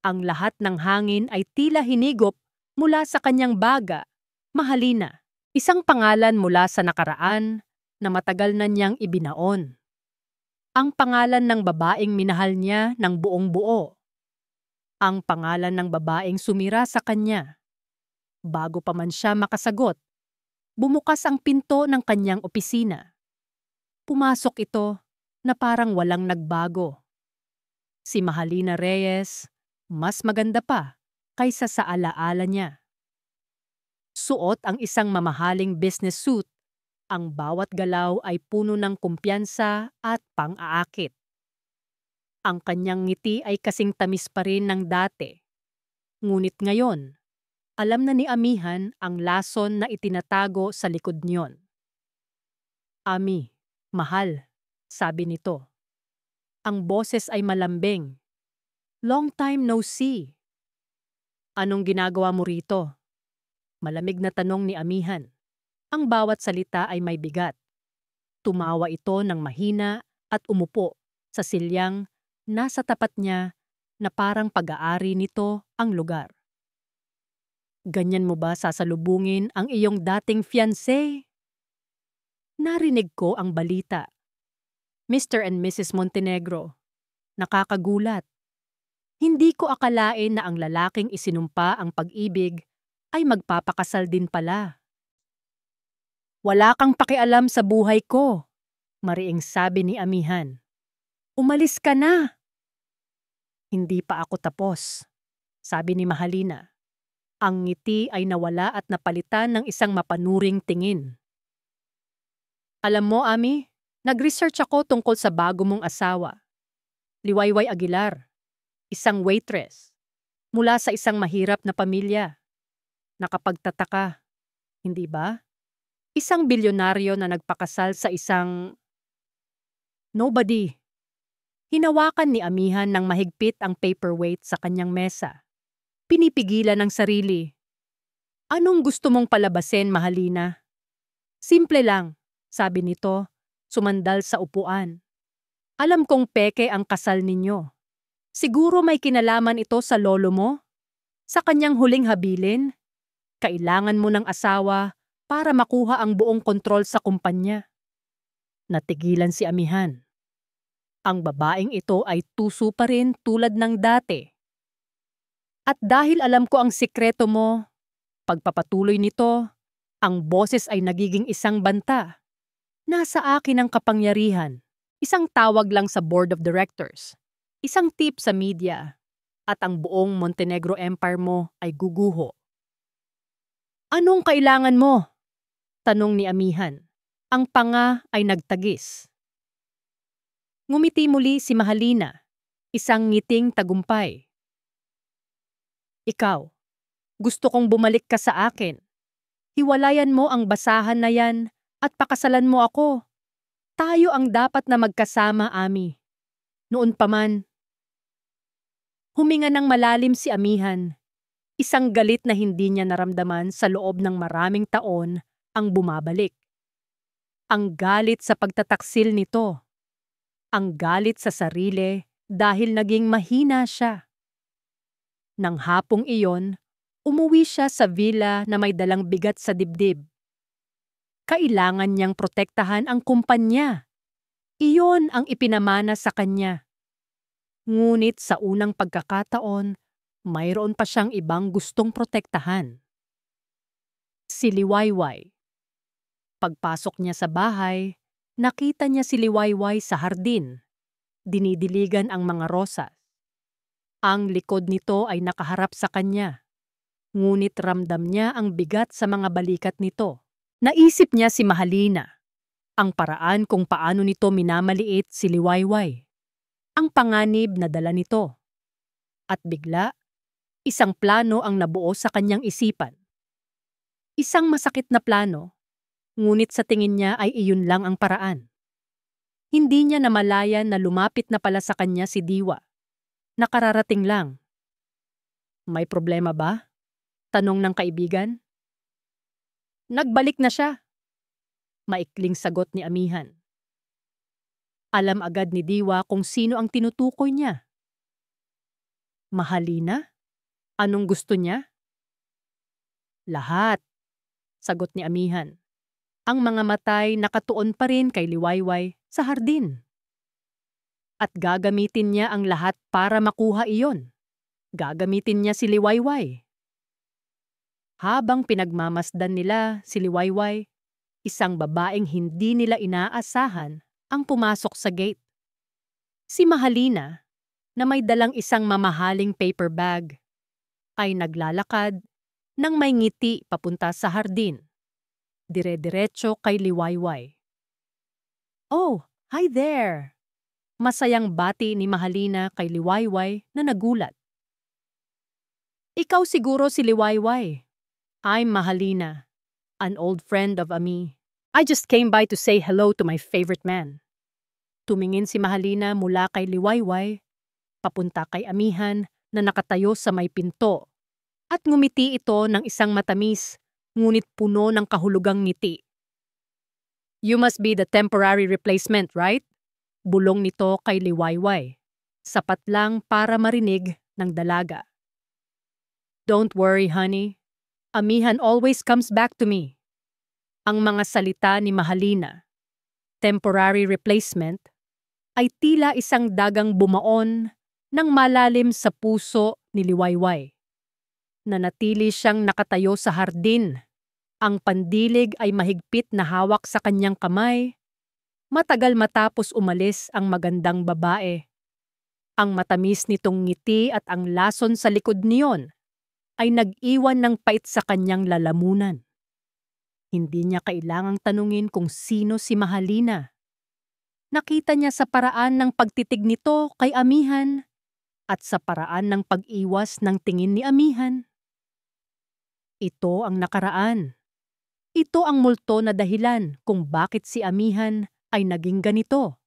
Ang lahat ng hangin ay tila hinigop mula sa kanyang baga, Mahalina. Isang pangalan mula sa nakaraan na matagal na niyang ibinaon. Ang pangalan ng babaeng minahal niya ng buong buo. Ang pangalan ng babaeng sumira sa kanya. Bago pa man siya makasagot, bumukas ang pinto ng kanyang opisina. Pumasok ito na parang walang nagbago. Si Mahalina Reyes, mas maganda pa kaysa sa alaala niya. Suot ang isang mamahaling business suit. Ang bawat galaw ay puno ng kumpiyansa at pang-aakit. Ang kanyang ngiti ay kasing tamis pa rin ng dati. Ngunit ngayon, alam na ni Amihan ang lason na itinatago sa likod niyon. Ami, mahal, sabi nito. Ang boses ay malambing. Long time no see. Anong ginagawa mo rito? Malamig na tanong ni Amihan. Ang bawat salita ay may bigat. Tumawa ito ng mahina at umupo sa silyang nasa tapat niya na parang pag-aari nito ang lugar. Ganyan mo ba sasalubungin ang iyong dating fiancé? Narinig ko ang balita. Mr. and Mrs. Montenegro. Nakakagulat. Hindi ko akalain na ang lalaking isinumpa ang pag-ibig ay magpapakasal din pala. Wala kang pakialam sa buhay ko, mariing sabi ni Amihan. Umalis ka na. Hindi pa ako tapos, sabi ni Mahalina. Ang ngiti ay nawala at napalitan ng isang mapanuring tingin. Alam mo, Ami, nag-research ako tungkol sa bago mong asawa. Liwayway Aguilar, isang waitress, mula sa isang mahirap na pamilya. Nakapagtataka, hindi ba? Isang bilyonaryo na nagpakasal sa isang nobody. Hinawakan ni Amihan ng mahigpit ang paperweight sa kanyang mesa. Pinipigilan ng sarili. Anong gusto mong palabasin, Mahalina? Simple lang, sabi nito, sumandal sa upuan. Alam kong peke ang kasal ninyo. Siguro may kinalaman ito sa lolo mo? Sa kanyang huling habilin? Kailangan mo ng asawa para makuha ang buong kontrol sa kumpanya. Natigilan si Amihan. Ang babaeng ito ay tuso pa rin tulad ng dati. At dahil alam ko ang sikreto mo, pagpapatuloy nito, ang boses ay nagiging isang banta. Nasa akin ang kapangyarihan, isang tawag lang sa board of directors, isang tip sa media, at ang buong Montenegro Empire mo ay guguho. Anong kailangan mo? Tanong ni Amihan. Ang panga ay nagtagis. Ngumiti muli si Mahalina, isang ngiting tagumpay. Ikaw, gusto kong bumalik ka sa akin. Hiwalayan mo ang basahan na yan at pakasalan mo ako. Tayo ang dapat na magkasama, Ami. Noon pa man. Huminga ng malalim si Amihan. Isang galit na hindi niya naramdaman sa loob ng maraming taon ang bumabalik. Ang galit sa pagtataksil nito. Ang galit sa sarili dahil naging mahina siya. Nang hapong iyon, umuwi siya sa villa na may dalang bigat sa dibdib. Kailangan niyang protektahan ang kumpanya. Iyon ang ipinamana sa kanya. Ngunit sa unang pagkakataon, mayroon pa siyang ibang gustong protektahan. Si Liwayway. Pagpasok niya sa bahay, nakita niya si Liwayway sa hardin. Dinidiligan ang mga rosas. Ang likod nito ay nakaharap sa kanya. Ngunit ramdam niya ang bigat sa mga balikat nito. Naisip niya si Mahalina. Ang paraan kung paano nito minamaliit si Liwayway. Ang panganib na dala nito. At bigla, isang plano ang nabuo sa kanyang isipan. Isang masakit na plano, ngunit sa tingin niya ay iyon lang ang paraan. Hindi niya namalayan na lumapit na pala sa kanya si Diwa. Nakararating lang. May problema ba? Tanong ng kaibigan. Nagbalik na siya. Maikling sagot ni Amihan. Alam agad ni Diwa kung sino ang tinutukoy niya. Mahalina? Anong gusto niya? Lahat, sagot ni Amihan. Ang mga matay nakatuon pa rin kay Liwayway sa hardin. At gagamitin niya ang lahat para makuha iyon. Gagamitin niya si Liwayway. Habang pinagmamasdan nila si Liwayway, isang babaeng hindi nila inaasahan ang pumasok sa gate. Si Mahalina, na may dalang isang mamahaling paper bag, ay naglalakad nang may ngiti papunta sa hardin. Dire-diretso kay Liwayway. Oh, hi there! Masayang bati ni Mahalina kay Liwayway na nagulat. Ikaw siguro si Liwayway. I'm Mahalina, an old friend of Ami. I just came by to say hello to my favorite man. Tumingin si Mahalina mula kay Liwayway papunta kay amihan na nakatayo sa may pinto. At ngumiti ito ng isang matamis, ngunit puno ng kahulugang ngiti. "You must be the temporary replacement, right?" Bulong nito kay Liwayway. Sapat lang para marinig ng dalaga. "Don't worry, honey. Amihan always comes back to me." Ang mga salita ni Mahalina, temporary replacement, ay tila isang dagang bumaon ng malalim sa puso ni Liwayway. Nanatili siyang nakatayo sa hardin. Ang pandilig ay mahigpit na hawak sa kanyang kamay. Matagal matapos umalis ang magandang babae. Ang matamis nitong ngiti at ang lason sa likod niyon ay nag-iwan ng pait sa kanyang lalamunan. Hindi niya kailangang tanungin kung sino si Mahalina. Nakita niya sa paraan ng pagtitig nito kay amihan at sa paraan ng pag-iwas ng tingin ni amihan. Ito ang nakaraan. Ito ang multo na dahilan kung bakit si amihan ay naging ganito.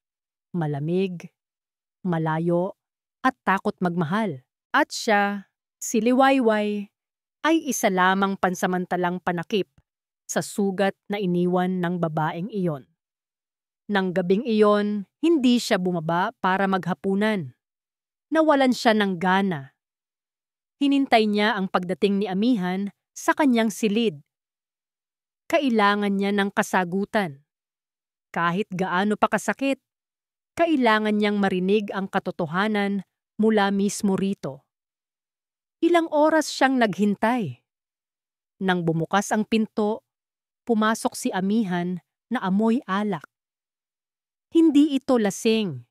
Malamig, malayo, at takot magmahal. At siya, si Liwayway, ay isa lamang pansamantalang panakip sa sugat na iniwan ng babaeng iyon. Nang gabing iyon, hindi siya bumaba para maghapunan. Nawalan siya ng gana. Hinintay niya ang pagdating ni amihan sa kanyang silid. Kailangan niya ng kasagutan. Kahit gaano pa kasakit, kailangan niyang marinig ang katotohanan mula mismo rito. Ilang oras siyang naghintay. Nang bumukas ang pinto, pumasok si amihan na amoy alak. Hindi ito lasing,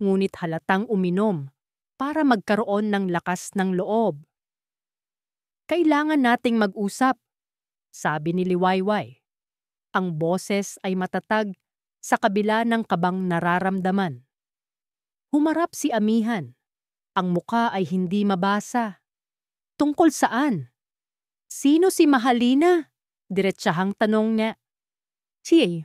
ngunit halatang uminom para magkaroon ng lakas ng loob. "Kailangan nating mag-usap," sabi ni Liwayway. Ang boses ay matatag sa kabila ng kabang nararamdaman. Humarap si amihan. Ang muka ay hindi mabasa. "Tungkol saan?" "Sino si Mahalina?" Diretsahang tanong niya. "Siya."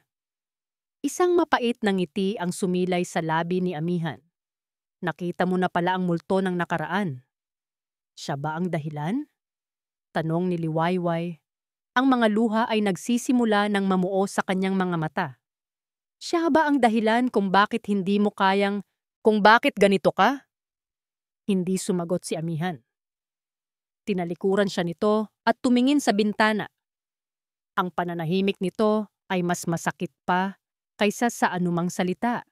Isang mapait na ngiti ang sumilay sa labi ni amihan. "Nakita mo na pala ang multo ng nakaraan." "Siya ba ang dahilan?" Tanong ni Liwayway. Ang mga luha ay nagsisimula ng mamuo sa kanyang mga mata. "Siya ba ang dahilan kung bakit ganito ka?" Hindi sumagot si amihan. Tinalikuran siya nito at tumingin sa bintana. Ang pananahimik nito ay mas masakit pa kaysa sa anumang salita.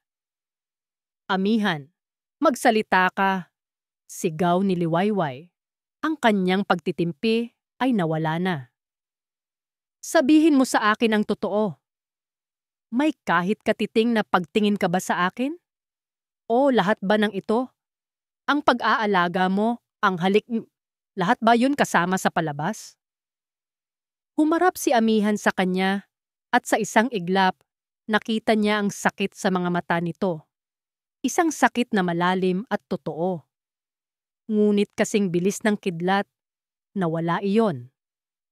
"Amihan, magsalita ka," sigaw ni Liwayway. Ang kanyang pagtitimpi ay nawala na. "Sabihin mo sa akin ang totoo. May kahit katiting na pagtingin ka ba sa akin? O lahat ba ng ito? Ang pag-aalaga mo, ang halik, lahat ba yun kasama sa palabas?" Humarap si amihan sa kanya at sa isang iglap, nakita niya ang sakit sa mga mata nito. Isang sakit na malalim at totoo. Ngunit kasing bilis ng kidlat, nawala iyon.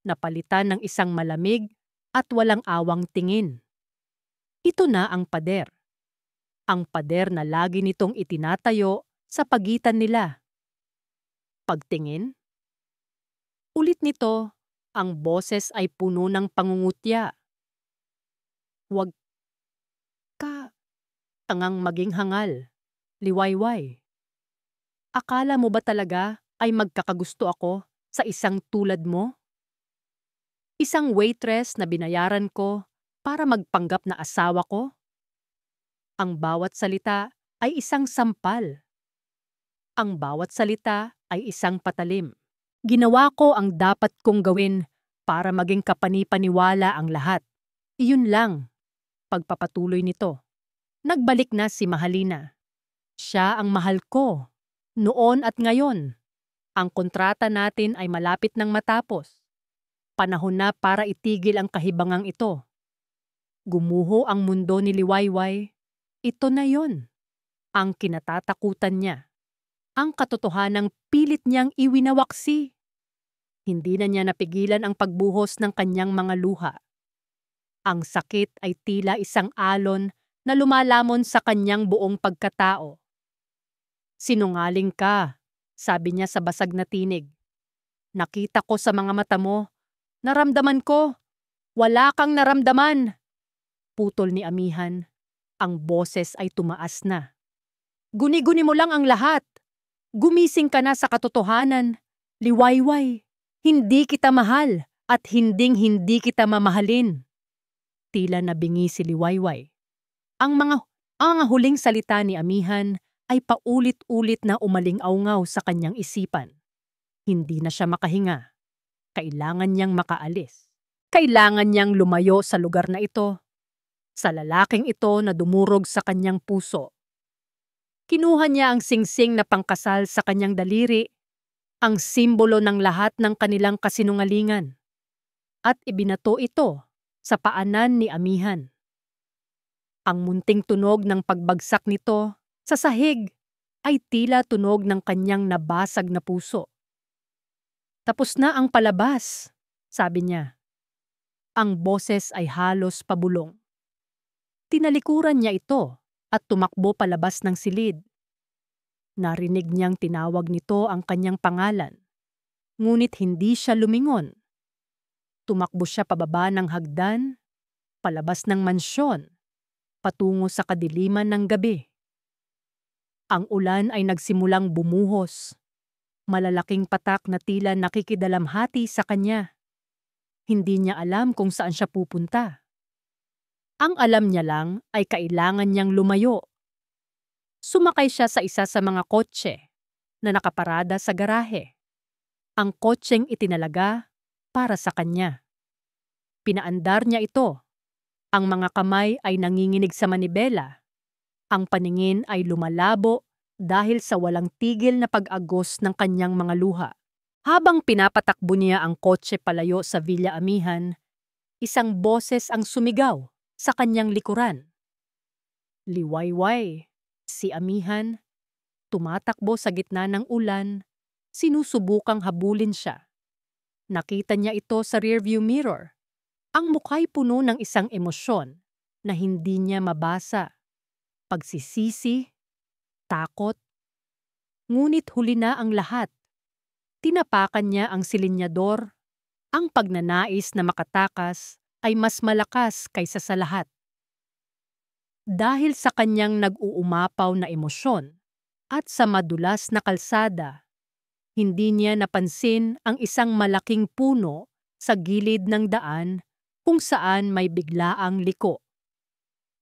Napalitan ng isang malamig at walang awang tingin. Ito na ang pader. Ang pader na lagi nitong itinatayo sa pagitan nila. Pagtingin? Ulit nito, ang boses ay puno ng pangungutya. "Huwag ka tangang maging hangal, Liwayway. Akala mo ba talaga ay magkakagusto ako sa isang tulad mo? Isang waitress na binayaran ko para magpanggap na asawa ko? Ang bawat salita ay isang sampal. Ang bawat salita ay isang patalim. Ginawa ko ang dapat kong gawin para maging kapani-paniwala ang lahat. Iyon lang." Pagpapatuloy nito. "Nagbalik na si Mahalina. Siya ang mahal ko. Noon at ngayon. Ang kontrata natin ay malapit nang matapos. Panahon na para itigil ang kahibangang ito." Gumuho ang mundo ni Liwayway. Ito na yon. Ang kinatatakutan niya. Ang katotohanang pilit niyang iwinawaksi. Hindi na niya napigilan ang pagbuhos ng kanyang mga luha. Ang sakit ay tila isang alon na lumalamon sa kanyang buong pagkatao. Sinungaling ka, sabi niya sa basag na tinig. Nakita ko sa mga mata mo. Naramdaman ko. Wala kang naramdaman. Putol ni Amihan. Ang boses ay tumaas na. Guni-guni mo lang ang lahat. Gumising ka na sa katotohanan. Liwayway, hindi kita mahal at hinding-hindi kita mamahalin. Tila nabingi si Liwayway. Ang huling salita ni Amihan ay paulit-ulit na umaling-aungaw sa kanyang isipan. Hindi na siya makahinga. Kailangan niyang makaalis. Kailangan niyang lumayo sa lugar na ito. Sa lalaking ito na dumurog sa kanyang puso. Kinuha niya ang singsing na pangkasal sa kanyang daliri, ang simbolo ng lahat ng kanilang kasinungalingan, at ibinato ito sa paanan ni Amihan. Ang munting tunog ng pagbagsak nito sa sahig ay tila tunog ng kanyang nabasag na puso. Tapos na ang palabas, sabi niya. Ang boses ay halos pabulong. Tinalikuran niya ito at tumakbo palabas ng silid. Narinig niyang tinawag nito ang kanyang pangalan, ngunit hindi siya lumingon. Tumakbo siya pababa ng hagdan, palabas ng mansyon, patungo sa kadiliman ng gabi. Ang ulan ay nagsimulang bumuhos, malalaking patak na tila nakikidalamhati sa kanya. Hindi niya alam kung saan siya pupunta. Ang alam niya lang ay kailangan niyang lumayo. Sumakay siya sa isa sa mga kotse na nakaparada sa garahe. Ang kotseng itinalaga para sa kanya. Pinaandar niya ito. Ang mga kamay ay nanginginig sa manibela. Ang paningin ay lumalabo dahil sa walang tigil na pag-agos ng kanyang mga luha. Habang pinapatakbo niya ang kotse palayo sa Villa Amihan, isang boses ang sumigaw sa kanyang likuran. Liwayway, si Amihan, tumatakbo sa gitna ng ulan, sinusubukang habulin siya. Nakita niya ito sa rearview mirror. Ang mukha'y puno ng isang emosyon na hindi niya mabasa. Pagsisisi, takot. Ngunit huli na ang lahat. Tinapakan niya ang silinyador. Ang pagnanais na makatakas ay mas malakas kaysa sa lahat. Dahil sa kanyang nag-uumapaw na emosyon at sa madulas na kalsada, hindi niya napansin ang isang malaking puno sa gilid ng daan kung saan may biglaang liko.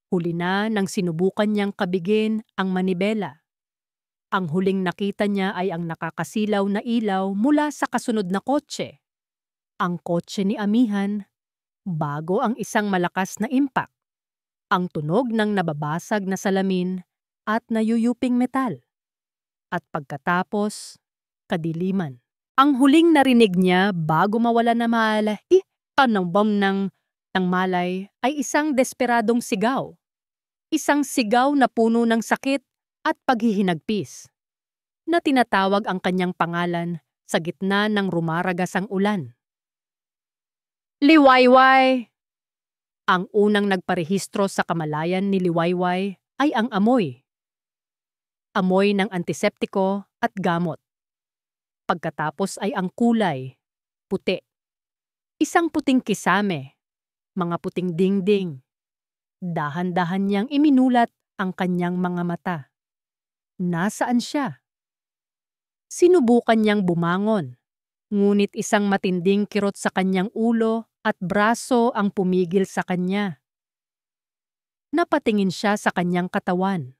Huli na nang sinubukan niyang kabigin ang manibela. Ang huling nakita niya ay ang nakakasilaw na ilaw mula sa kasunod na kotse. Ang kotse ni Amihan, bago ang isang malakas na impact. Ang tunog ng nababasag na salamin at nayuyuping metal. At pagkatapos, kadiliman. Ang huling narinig niya bago mawala na ng malay ay isang desperadong sigaw. Isang sigaw na puno ng sakit at paghihinagpis. Na tinatawag ang kanyang pangalan sa gitna ng rumaragasang ulan. Liwayway! Ang unang nagparehistro sa kamalayan ni Liwayway ay ang amoy. Amoy ng antiseptiko at gamot. Pagkatapos ay ang kulay, puti. Isang puting kisame, mga puting dingding. Dahan-dahan niyang iminulat ang kanyang mga mata. Nasaan siya? Sinubukan niyang bumangon, ngunit isang matinding kirot sa kanyang ulo at braso ang pumigil sa kanya. Napatingin siya sa kanyang katawan.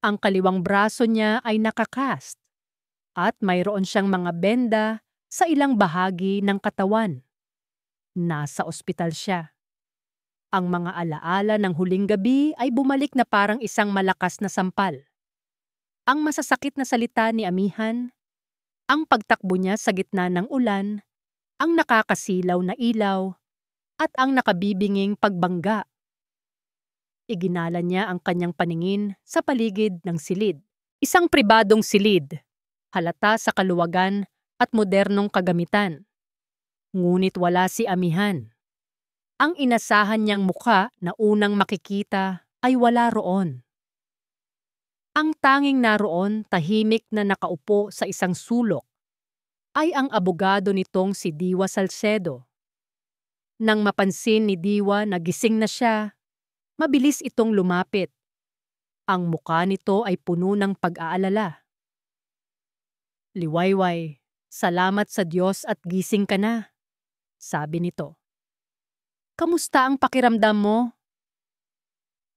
Ang kaliwang braso niya ay nakakast at mayroon siyang mga benda sa ilang bahagi ng katawan. Nasa ospital siya. Ang mga alaala ng huling gabi ay bumalik na parang isang malakas na sampal. Ang masasakit na salita ni Amihan, ang pagtakbo niya sa gitna ng ulan, ang nakakasilaw na ilaw, at ang nakabibinging pagbangga. Iginala niya ang kanyang paningin sa paligid ng silid. Isang pribadong silid, halata sa kaluwagan at modernong kagamitan. Ngunit wala si Amihan. Ang inasahan niyang mukha na unang makikita ay wala roon. Ang tanging naroon tahimik na nakaupo sa isang sulok ay ang abogado nitong si Diwa Salcedo. Nang mapansin ni Diwa na gising na siya, mabilis itong lumapit. Ang muka nito ay puno ng pag-aalala. "Liwayway, salamat sa Diyos at gising ka na," sabi nito. "Kamusta ang pakiramdam mo?"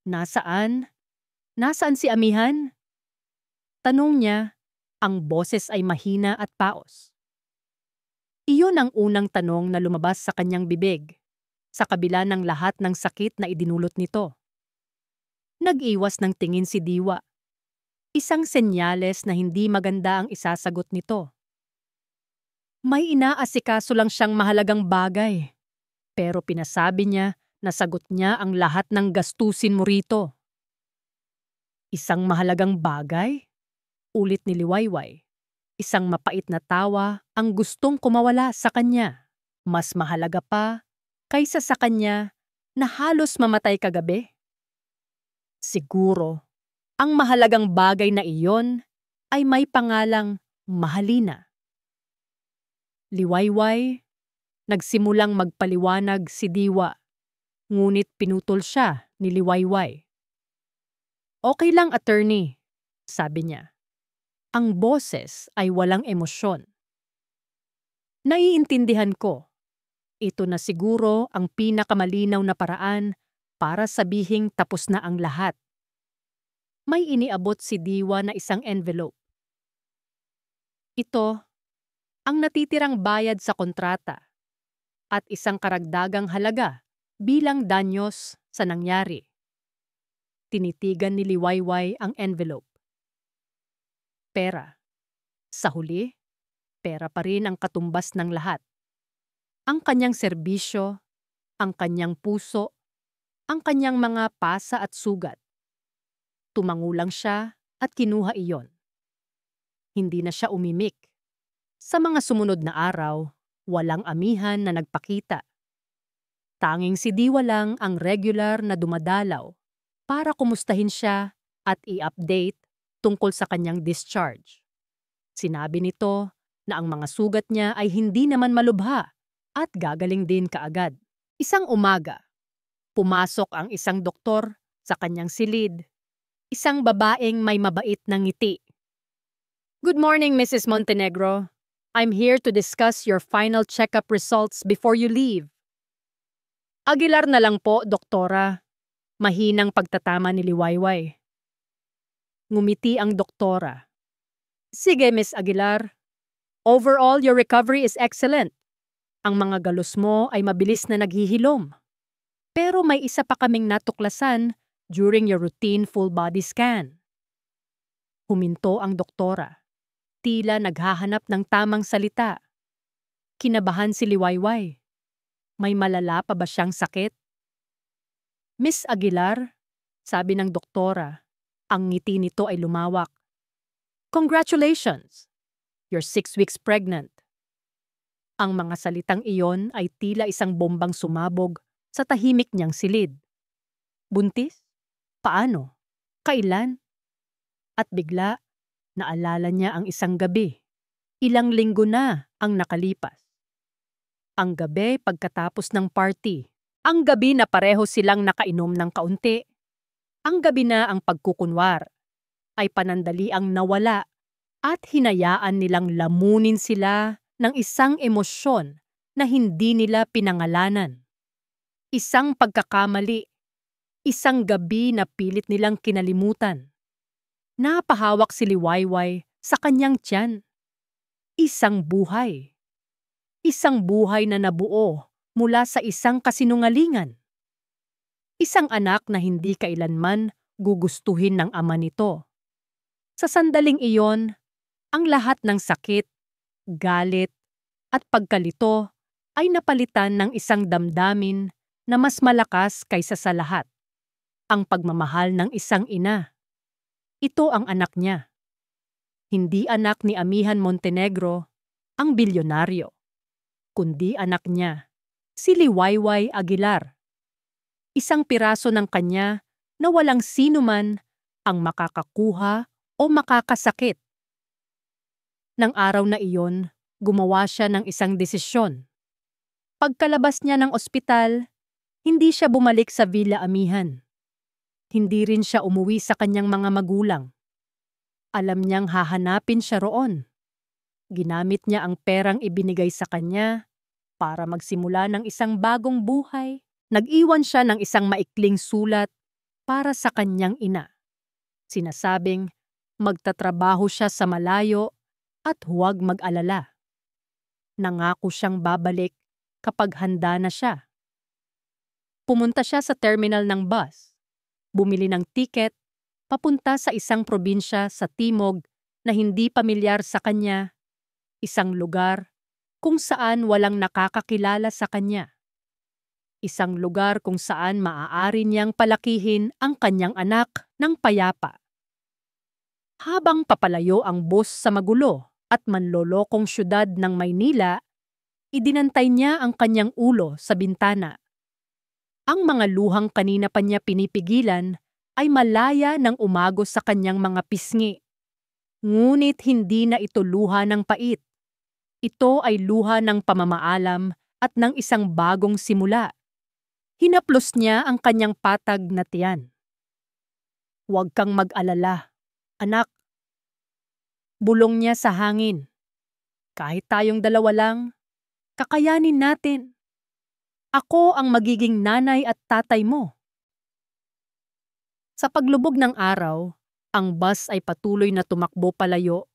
"Nasaan? Nasaan si amihan?" Tanong niya, ang boses ay mahina at paos. Iyon ang unang tanong na lumabas sa kanyang bibig, sa kabila ng lahat ng sakit na idinulot nito. Nag-iwas ng tingin si Diwa. Isang senyales na hindi maganda ang isasagot nito. May inaasikaso lang siyang mahalagang bagay, pero pinasabi niya na sagot niya ang lahat ng gastusin mo rito. "Isang mahalagang bagay?" Ulit ni Liwayway. Isang mapait na tawa ang gustong kumawala sa kanya. Mas mahalaga pa kaysa sa kanya na halos mamatay kagabi. Siguro, ang mahalagang bagay na iyon ay may pangalang Mahalina. "Liwayway," nagsimulang magpaliwanag si Diwa, ngunit pinutol siya ni Liwayway. "Okay lang, attorney," sabi niya. Ang boses ay walang emosyon. "Naiintindihan ko. Ito na siguro ang pinakamalinaw na paraan para sabihing tapos na ang lahat." May iniabot si Diwa na isang envelope. Ito, ang natitirang bayad sa kontrata at isang karagdagang halaga bilang danyos sa nangyari. Tinitigan ni Liwayway ang envelope. Pera. Sa huli, pera pa rin ang katumbas ng lahat. Ang kanyang serbisyo, ang kanyang puso, ang kanyang mga pasa at sugat. Tumangulang siya at kinuha iyon. Hindi na siya umimik. Sa mga sumunod na araw, walang amihan na nagpakita. Tanging si Diwa lang ang regular na dumadalaw para kumustahin siya at i-update tungkol sa kanyang discharge. Sinabi nito na ang mga sugat niya ay hindi naman malubha at gagaling din kaagad. Isang umaga, pumasok ang isang doktor sa kanyang silid, isang babaeng may mabait na ngiti. "Good morning, Mrs. Montenegro. I'm here to discuss your final checkup results before you leave." "Aguilar na lang po, doktora." Mahinang pagtatama ni Liwayway. Ngumiti ang doktora. "Sige, Miss Aguilar. Overall, your recovery is excellent. Ang mga galos mo ay mabilis na naghihilom. Pero may isa pa kaming natuklasan during your routine full-body scan." Huminto ang doktora. Tila naghahanap ng tamang salita. Kinabahan si Liwayway. May malala pa ba siyang sakit? "Miss Aguilar," sabi ng doktora. Ang ngiti nito ay lumawak. "Congratulations! You're 6 weeks pregnant." Ang mga salitang iyon ay tila isang bombang sumabog sa tahimik niyang silid. Buntis? Paano? Kailan? At bigla, naalala niya ang isang gabi. Ilang linggo na ang nakalipas. Ang gabi pagkatapos ng party. Ang gabi na pareho silang nakainom ng kaunti. Ang gabi na ang pagkukunwar ay panandaliang nawala at hinayaan nilang lamunin sila ng isang emosyon na hindi nila pinangalanan. Isang pagkakamali, isang gabi na pilit nilang kinalimutan. Napahawak si Liwayway sa kanyang tiyan. Isang buhay. Isang buhay na nabuo mula sa isang kasinungalingan. Isang anak na hindi kailanman gugustuhin ng ama nito. Sa sandaling iyon, ang lahat ng sakit, galit, at pagkalito ay napalitan ng isang damdamin na mas malakas kaysa sa lahat. Ang pagmamahal ng isang ina. Ito ang anak niya. Hindi anak ni Amihan Montenegro, ang bilyonaryo, kundi anak niya, si Liwayway Aguilar. Isang piraso ng kanya na walang sinuman ang makakakuha o makakasakit. Nang araw na iyon, gumawa siya ng isang desisyon. Pagkalabas niya ng ospital, hindi siya bumalik sa Villa Amihan. Hindi rin siya umuwi sa kanyang mga magulang. Alam niyang hahanapin siya roon. Ginamit niya ang perang ibinigay sa kanya para magsimula ng isang bagong buhay. Nag-iwan siya ng isang maikling sulat para sa kanyang ina. Sinasabing magtatrabaho siya sa malayo at huwag mag-alala. Nangako siyang babalik kapag handa na siya. Pumunta siya sa terminal ng bus. Bumili ng tiket papunta sa isang probinsya sa timog na hindi pamilyar sa kanya, isang lugar kung saan walang nakakakilala sa kanya. Isang lugar kung saan maaari niyang palakihin ang kanyang anak ng payapa. Habang papalayo ang bus sa magulo at manlolokong syudad ng Maynila, idinantay niya ang kanyang ulo sa bintana. Ang mga luhang kanina pa niya pinipigilan ay malaya nang umagos sa kanyang mga pisngi. Ngunit hindi na ito luha ng pait. Ito ay luha ng pamamaalam at ng isang bagong simula. Hinaplos niya ang kanyang patag na tiyan. Huwag kang mag-alala, anak. Bulong niya sa hangin. Kahit tayong dalawa lang, kakayanin natin. Ako ang magiging nanay at tatay mo. Sa paglubog ng araw, ang bus ay patuloy na tumakbo palayo.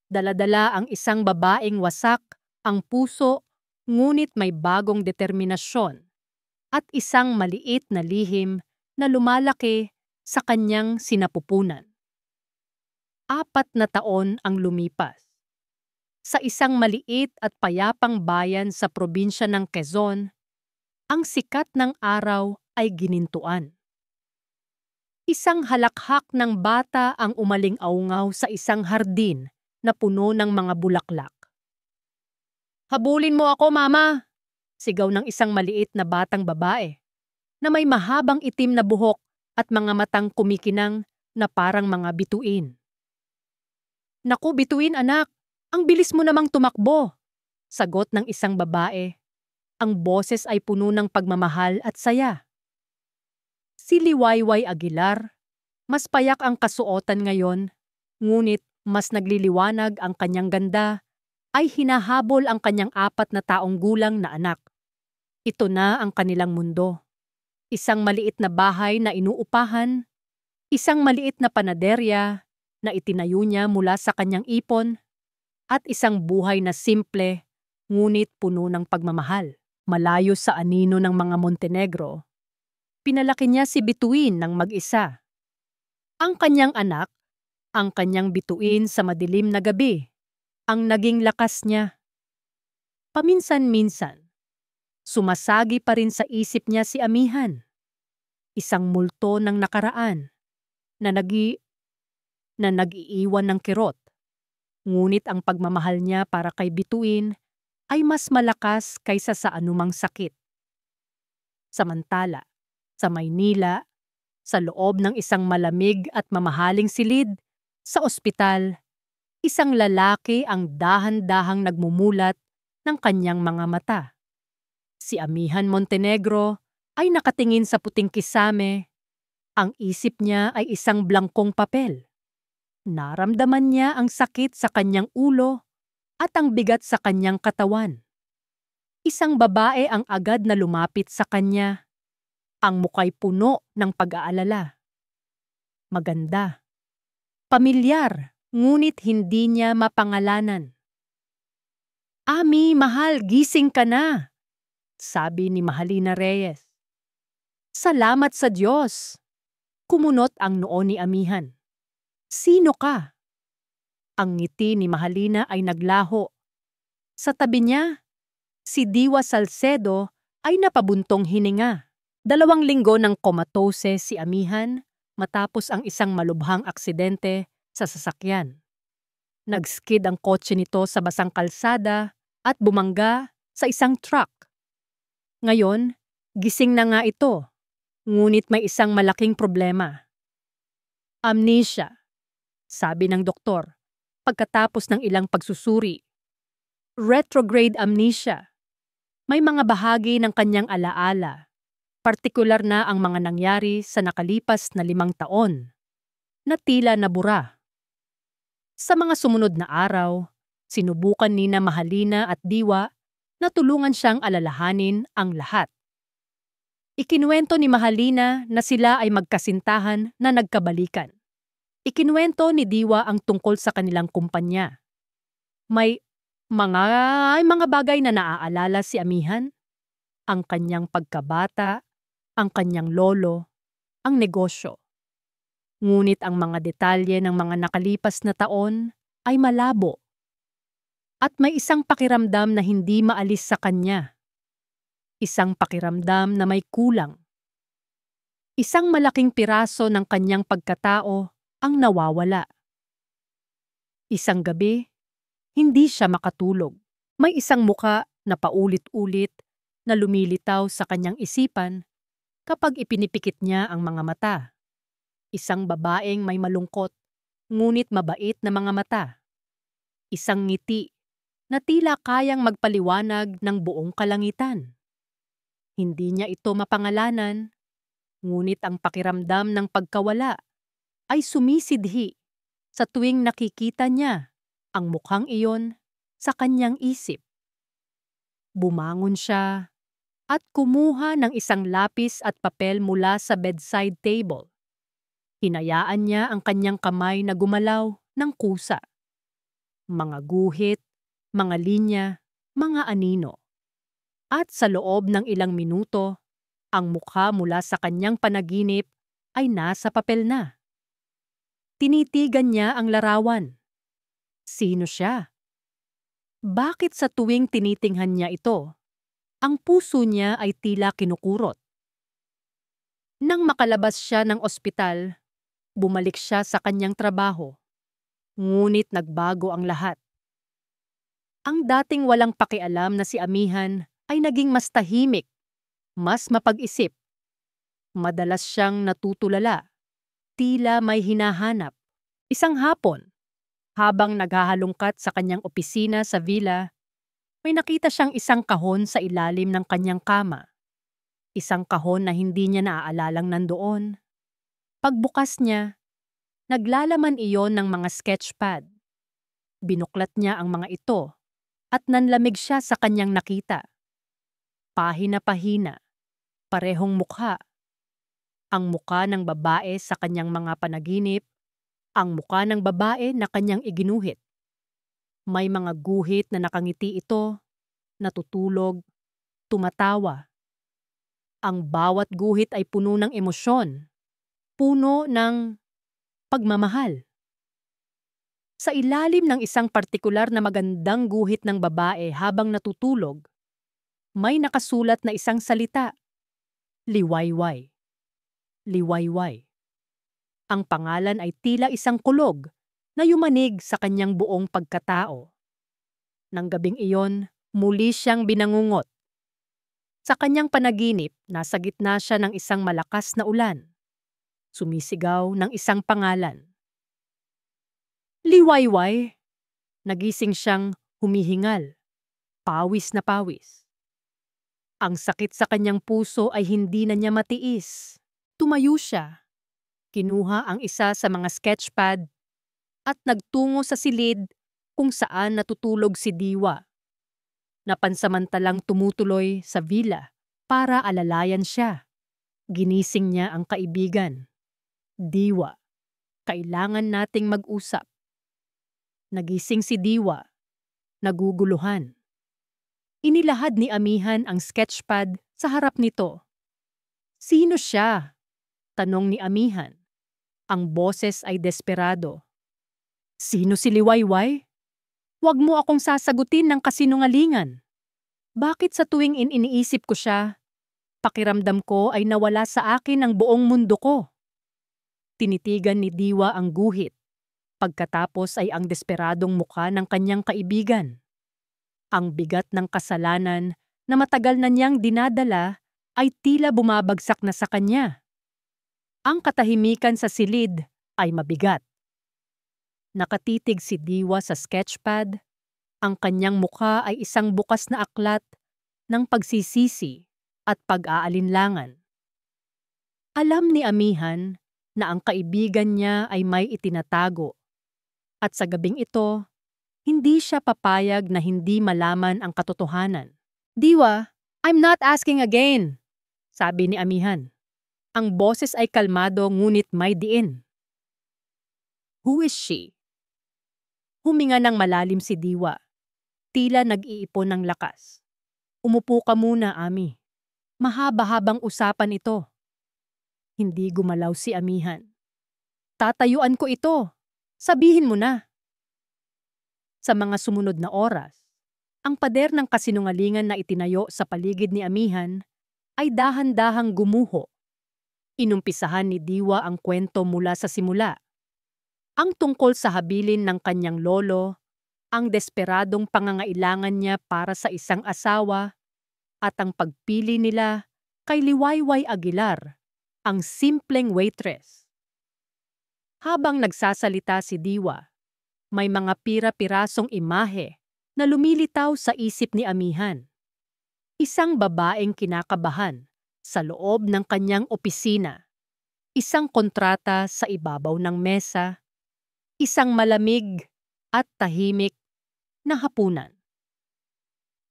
Dala-dala ang isang babaeng wasak, ang puso, ngunit may bagong determinasyon, at isang maliit na lihim na lumalaki sa kanyang sinapupunan. 4 na taon ang lumipas. Sa isang maliit at payapang bayan sa probinsya ng Quezon, ang sikat ng araw ay ginintuan. Isang halakhak ng bata ang umaling-aungaw sa isang hardin na puno ng mga bulaklak. "Habulin mo ako, Mama!" Sigaw ng isang maliit na batang babae na may mahabang itim na buhok at mga matang kumikinang na parang mga bituin. "Naku, bituin anak! Ang bilis mo namang tumakbo!" Sagot ng isang babae. Ang boses ay puno ng pagmamahal at saya. Si Liwayway Aguilar, mas payak ang kasuotan ngayon, ngunit mas nagliliwanag ang kanyang ganda, ay hinahabol ang kanyang 4 na taong gulang na anak. Ito na ang kanilang mundo. Isang maliit na bahay na inuupahan, isang maliit na panaderya na itinayo niya mula sa kanyang ipon, at isang buhay na simple, ngunit puno ng pagmamahal. Malayo sa anino ng mga Montenegro, pinalaki niya si Bituin ng mag-isa. Ang kanyang anak, ang kanyang bituin sa madilim na gabi, ang naging lakas niya. Paminsan-minsan, sumasagi pa rin sa isip niya si Amihan, isang multo ng nakaraan na nag-iiwan ng kirot. Ngunit ang pagmamahal niya para kay Bituin ay mas malakas kaysa sa anumang sakit. Samantala, sa Maynila, sa loob ng isang malamig at mamahaling silid, sa ospital, isang lalaki ang dahan-dahang nagmumulat ng kanyang mga mata. Si Amihan Montenegro ay nakatingin sa puting kisame. Ang isip niya ay isang blangkong papel. Naramdaman niya ang sakit sa kanyang ulo at ang bigat sa kanyang katawan. Isang babae ang agad na lumapit sa kanya. Ang muka'y puno ng pag-aalala. Maganda. Pamilyar, ngunit hindi niya mapangalanan. "Ami, mahal, gising ka na," sabi ni Mahalina Reyes. "Salamat sa Diyos." Kumunot ang noo ni Amihan. "Sino ka?" Ang ngiti ni Mahalina ay naglaho. Sa tabi niya, si Diwa Salcedo ay napabuntong hininga. 2 linggo ng komatose si Amihan matapos ang isang malubhang aksidente sa sasakyan. Nagskid ang kotse nito sa basang kalsada at bumangga sa isang truck. Ngayon, gising na nga ito, ngunit may isang malaking problema. Amnesia. sabi ng doktor, pagkatapos ng ilang pagsusuri. Retrograde amnesia. May mga bahagi ng kanyang alaala, partikular na ang mga nangyari sa nakalipas na 5 taon, na tila nabura. Sa mga sumunod na araw, sinubukan ni na Mahalina at Diwa na tulungan siyang alalahanin ang lahat. Ikinuwento ni Mahalina na sila ay magkasintahan na nagkabalikan. Ikinuwento ni Diwa ang tungkol sa kanilang kumpanya. May mga bagay na naaalala si Amihan, ang kanyang pagkabata, ang kanyang lolo, ang negosyo. Ngunit ang mga detalye ng mga nakalipas na taon ay malabo. At may isang pakiramdam na hindi maalis sa kanya. Isang pakiramdam na may kulang. Isang malaking piraso ng kanyang pagkatao ang nawawala. Isang gabi, hindi siya makatulog. May isang muka na paulit-ulit na lumilitaw sa kanyang isipan kapag ipinipikit niya ang mga mata. Isang babaeng may malungkot, ngunit mabait na mga mata. Isang ngiti na tila kayang magpaliwanag ng buong kalangitan. Hindi niya ito mapangalanan, ngunit ang pakiramdam ng pagkawala ay sumisidhi sa tuwing nakikita niya ang mukhang iyon sa kanyang isip. Bumangon siya at kumuha ng isang lapis at papel mula sa bedside table. Hinayaan niya ang kanyang kamay na gumalaw ng kusa. Mga guhit, mga linya, mga anino. At sa loob ng ilang minuto, ang mukha mula sa kanyang panaginip ay nasa papel na. Tinitigan niya ang larawan. Sino siya? Bakit sa tuwing tinitingnan niya ito, ang puso niya ay tila kinukurot? Nang makalabas siya ng ospital, bumalik siya sa kanyang trabaho. Ngunit nagbago ang lahat. Ang dating walang pakialam na si Amihan ay naging mas tahimik, mas mapag-isip. Madalas siyang natutulala, tila may hinahanap. Isang hapon, habang naghahalungkat sa kanyang opisina sa villa, may nakita siyang isang kahon sa ilalim ng kanyang kama. Isang kahon na hindi niya naaalalang nandoon. Pagbukas niya, naglalaman iyon ng mga sketchpad. Binuklat niya ang mga ito at nanlamig siya sa kanyang nakita. Pahina-pahina, parehong mukha. Ang mukha ng babae sa kanyang mga panaginip, ang mukha ng babae na kanyang iginuhit. May mga guhit na nakangiti ito, natutulog, tumatawa. Ang bawat guhit ay puno ng emosyon, puno ng pagmamahal. Sa ilalim ng isang partikular na magandang guhit ng babae habang natutulog, may nakasulat na isang salita, liwayway. Liwayway. Ang pangalan ay tila isang kulog na yumanig sa kanyang buong pagkatao. Nang gabing iyon, muli siyang binangungot. Sa kanyang panaginip, nasa gitna siya ng isang malakas na ulan. Sumisigaw ng isang pangalan. Liwayway! Nagising siyang humihingal, pawis na pawis. Ang sakit sa kanyang puso ay hindi na niya matiis. Tumayo siya. Kinuha ang isa sa mga sketchpad at nagtungo sa silid kung saan natutulog si Diwa. Napansamantalang tumutuloy sa villa para alalayan siya. Ginising niya ang kaibigan. Diwa, kailangan nating mag-usap. Nagising si Diwa, naguguluhan. Inilahad ni Amihan ang sketchpad sa harap nito. Sino siya? Tanong ni Amihan. Ang boses ay desperado. Sino si Liwayway? Huwag mo akong sasagutin ng kasinungalingan. Bakit sa tuwing iniisip ko siya, pakiramdam ko ay nawala sa akin ang buong mundo ko? Tinitigan ni Diwa ang guhit. Pagkatapos ay ang desperadong mukha ng kanyang kaibigan. Ang bigat ng kasalanan na matagal na niyang dinadala ay tila bumabagsak na sa kanya. Ang katahimikan sa silid ay mabigat. Nakatitig si Diwa sa sketchpad. Ang kanyang mukha ay isang bukas na aklat ng pagsisisi at pag-aalinlangan. Alam ni Amihan na ang kaibigan niya ay may itinatago at sa gabing ito, hindi siya papayag na hindi malaman ang katotohanan. Diwa, I'm not asking again, sabi ni Amihan. Ang boses ay kalmado ngunit may diin. Who is she? Huminga ng malalim si Diwa. Tila nag-iipon ng lakas. Umupo ka muna, Ami. Mahaba-habang usapan ito. Hindi gumalaw si Amihan. Tatayuan ko ito. Sabihin mo na. Sa mga sumunod na oras, ang pader ng kasinungalingan na itinayo sa paligid ni Amihan ay dahan-dahang gumuho. Inumpisahan ni Diwa ang kwento mula sa simula. Ang tungkol sa habilin ng kanyang lolo, ang desperadong pangangailangan niya para sa isang asawa, at ang pagpili nila kay Liwayway Aguilar, ang simpleng waitress. Habang nagsasalita si Diwa, may mga pira-pirasong imahe na lumilitaw sa isip ni Amihan. Isang babaeng kinakabahan sa loob ng kanyang opisina, isang kontrata sa ibabaw ng mesa, isang malamig at tahimik na hapunan.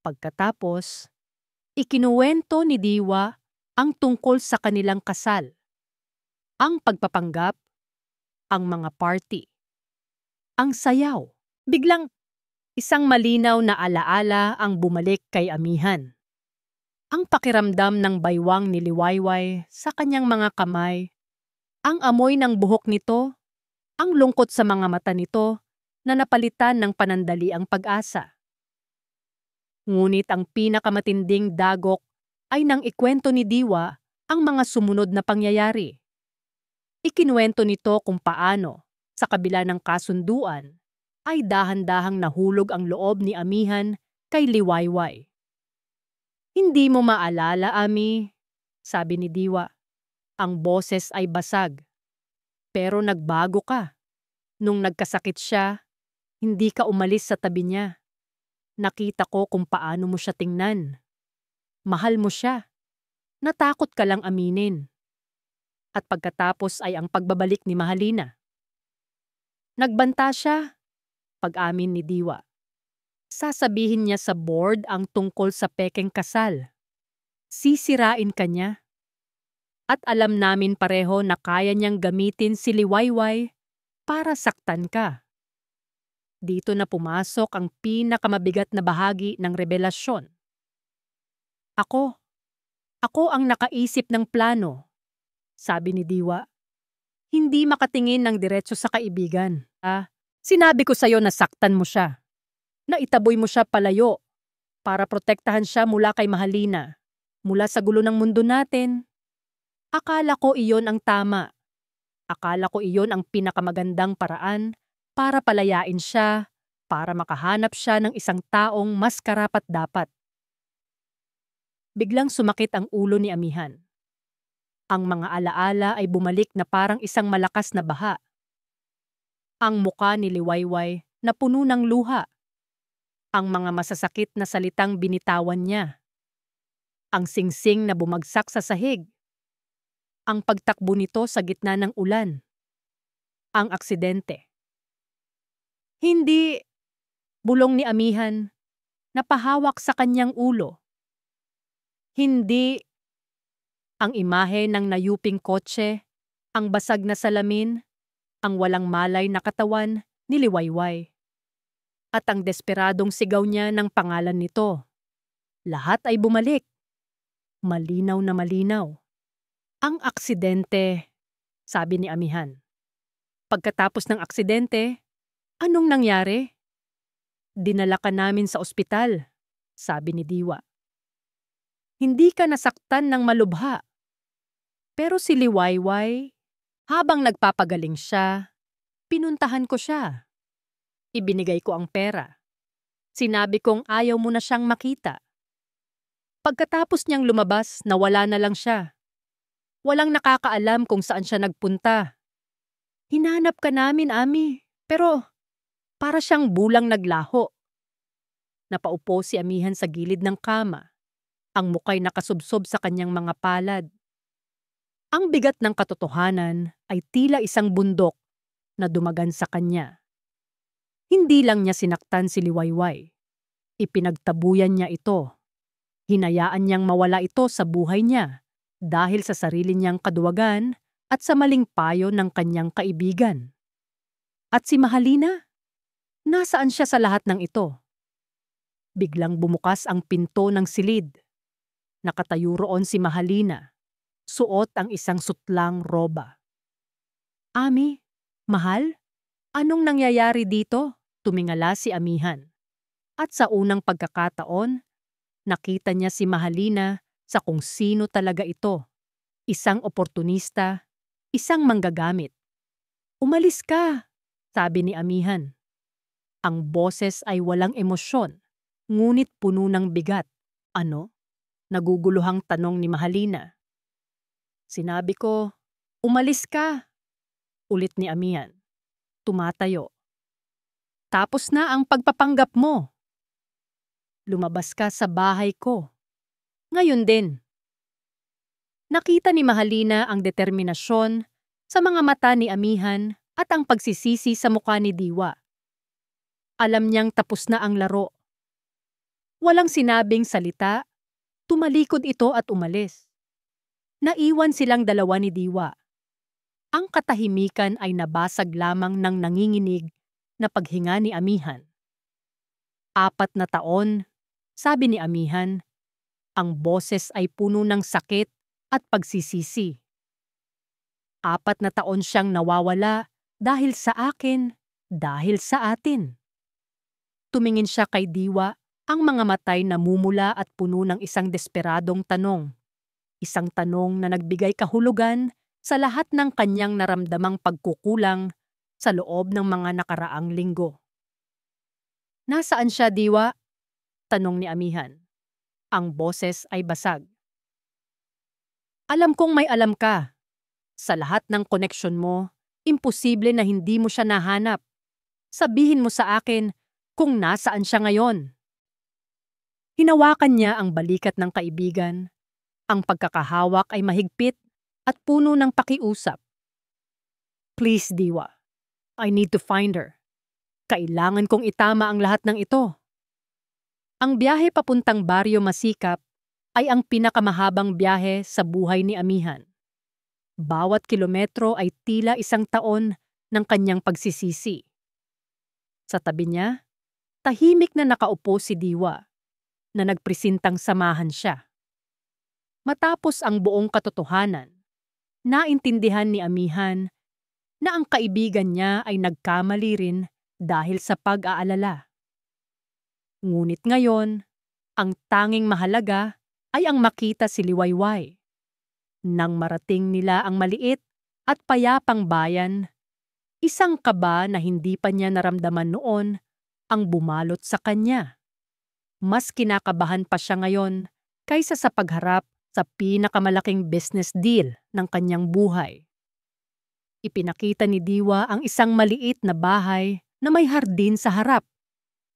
Pagkatapos, ikinuwento ni Diwa ang tungkol sa kanilang kasal, ang pagpapanggap, ang mga party, ang sayaw. Biglang, isang malinaw na alaala ang bumalik kay Amihan. Ang pakiramdam ng baywang ni Liwayway sa kanyang mga kamay, ang amoy ng buhok nito, ang lungkot sa mga mata nito na napalitan ng panandaliang pag-asa. Ngunit ang pinakamatinding dagok ay nang ikwento ni Diwa ang mga sumunod na pangyayari. Ikinuwento nito kung paano, sa kabila ng kasunduan, ay dahan-dahang nahulog ang loob ni Amihan kay Liwayway. Hindi mo maalala, Ami, sabi ni Diwa. Ang boses ay basag. Pero nagbago ka. Nung nagkasakit siya, hindi ka umalis sa tabi niya. Nakita ko kung paano mo siya tingnan. Mahal mo siya. Natakot ka lang aminin. At pagkatapos ay ang pagbabalik ni Mahalina. Nagbanta siya, pag-amin ni Diwa. Sasabihin niya sa board ang tungkol sa pekeng kasal. Sisirain ka niya. At alam namin pareho na kaya niyang gamitin si Liwayway para saktan ka. Dito na pumasok ang pinakamabigat na bahagi ng revelasyon. Ako ang nakaisip ng plano, sabi ni Diwa. Hindi makatingin ng diretso sa kaibigan. Sinabi ko sa'yo na saktan mo siya. Na itaboy mo siya palayo para protektahan siya mula kay Mahalina, mula sa gulo ng mundo natin. Akala ko iyon ang tama. Akala ko iyon ang pinakamagandang paraan para palayain siya, para makahanap siya ng isang taong mas karapat-dapat. Biglang sumakit ang ulo ni Amihan. Ang mga alaala ay bumalik na parang isang malakas na baha. Ang muka ni Liwayway na puno ng luha. Ang mga masasakit na salitang binitawan niya. Ang singsing na bumagsak sa sahig. Ang pagtakbo nito sa gitna ng ulan. Ang aksidente. Hindi, bulong ni Amihan, napahawak sa kanyang ulo. Hindi, ang imahe ng nayuping kotse, ang basag na salamin, ang walang malay na katawan ni Liwayway. At ang desperadong sigaw niya ng pangalan nito. Lahat ay bumalik. Malinaw na malinaw. Ang aksidente, sabi ni Amihan. Pagkatapos ng aksidente, anong nangyari? Dinala ka namin sa ospital, sabi ni Diwa. Hindi ka nasaktan ng malubha. Pero si Liwayway, habang nagpapagaling siya, pinuntahan ko siya. Ibinigay ko ang pera. Sinabi kong ayaw mo na siyang makita. Pagkatapos niyang lumabas, nawala na lang siya. Walang nakakaalam kung saan siya nagpunta. Hinanap ka namin, Ami, pero Para siyang bulang naglaho. Napaupo si amihan sa gilid ng kama. Ang mukay nakasubsob sa kanyang mga palad. Ang bigat ng katotohanan ay tila isang bundok na dumagan sa kanya. Hindi lang niya sinaktan si Liwayway. Ipinagtabuyan niya ito. Hinayaan niyang mawala ito sa buhay niya dahil sa sarili niyang kaduwagan at sa maling payo ng kanyang kaibigan. At si Mahalina? Nasaan siya sa lahat ng ito? Biglang bumukas ang pinto ng silid. Nakatayo roon si Mahalina. Suot ang isang sutlang roba. Ami, mahal? Anong nangyayari dito? Tumingala si amihan. At sa unang pagkakataon, nakita niya si Mahalina sa kung sino talaga ito. Isang oportunista, isang manggagamit. Umalis ka, sabi ni amihan. Ang boses ay walang emosyon, ngunit puno ng bigat. Ano? Naguguluhang tanong ni Mahalina. Sinabi ko, umalis ka. Ulit ni amihan. Tumatayo. Tapos na ang pagpapanggap mo. Lumabas ka sa bahay ko. Ngayon din. Nakita ni Mahalina ang determinasyon sa mga mata ni amihan at ang pagsisisi sa mukha ni Diwa. Alam niyang tapos na ang laro. Walang sinabing salita, tumalikod ito at umalis. Naiwan silang dalawa ni Diwa. Ang katahimikan ay nabasag lamang ng nanginginig na paghinga ni amihan. 4 na taon, sabi ni amihan, ang boses ay puno ng sakit at pagsisisi. 4 na taon siyang nawawala dahil sa akin, dahil sa atin. Tumingin siya kay Diwa, ang mga matay namumula at puno ng isang desperadong tanong. Isang tanong na nagbigay kahulugan sa lahat ng kanyang naramdamang pagkukulang sa loob ng mga nakaraang linggo. Nasaan siya, Diwa? Tanong ni amihan. Ang boses ay basag. Alam kong may alam ka. Sa lahat ng koneksyon mo, imposible na hindi mo siya nahanap. Sabihin mo sa akin kung nasaan siya ngayon. Hinawakan niya ang balikat ng kaibigan. Ang pagkakahawak ay mahigpit at puno ng pakiusap. Please, Diwa. I need to find her. Kailangan kong itama ang lahat ng ito. Ang biyahe papuntang Baryo Masikap ay ang pinakamahabang biyahe sa buhay ni amihan. Bawat kilometro ay tila 1 taon ng kanyang pagsisisi. Sa tabi niya, tahimik na nakaupo si Diwa na nagpresintang samahan siya. Matapos ang buong katotohanan, naintindihan ni amihan na ang kaibigan niya ay nagkamali rin dahil sa pag-aalala. Ngunit ngayon, ang tanging mahalaga ay ang makita si Liwayway. Nang marating nila ang maliit at payapang bayan, isang kaba na hindi pa niya naramdaman noon ang bumalot sa kanya. Mas kinakabahan pa siya ngayon kaysa sa pagharap sa pinakamalaking business deal ng kanyang buhay. Ipinakita ni Diwa ang isang maliit na bahay na may hardin sa harap,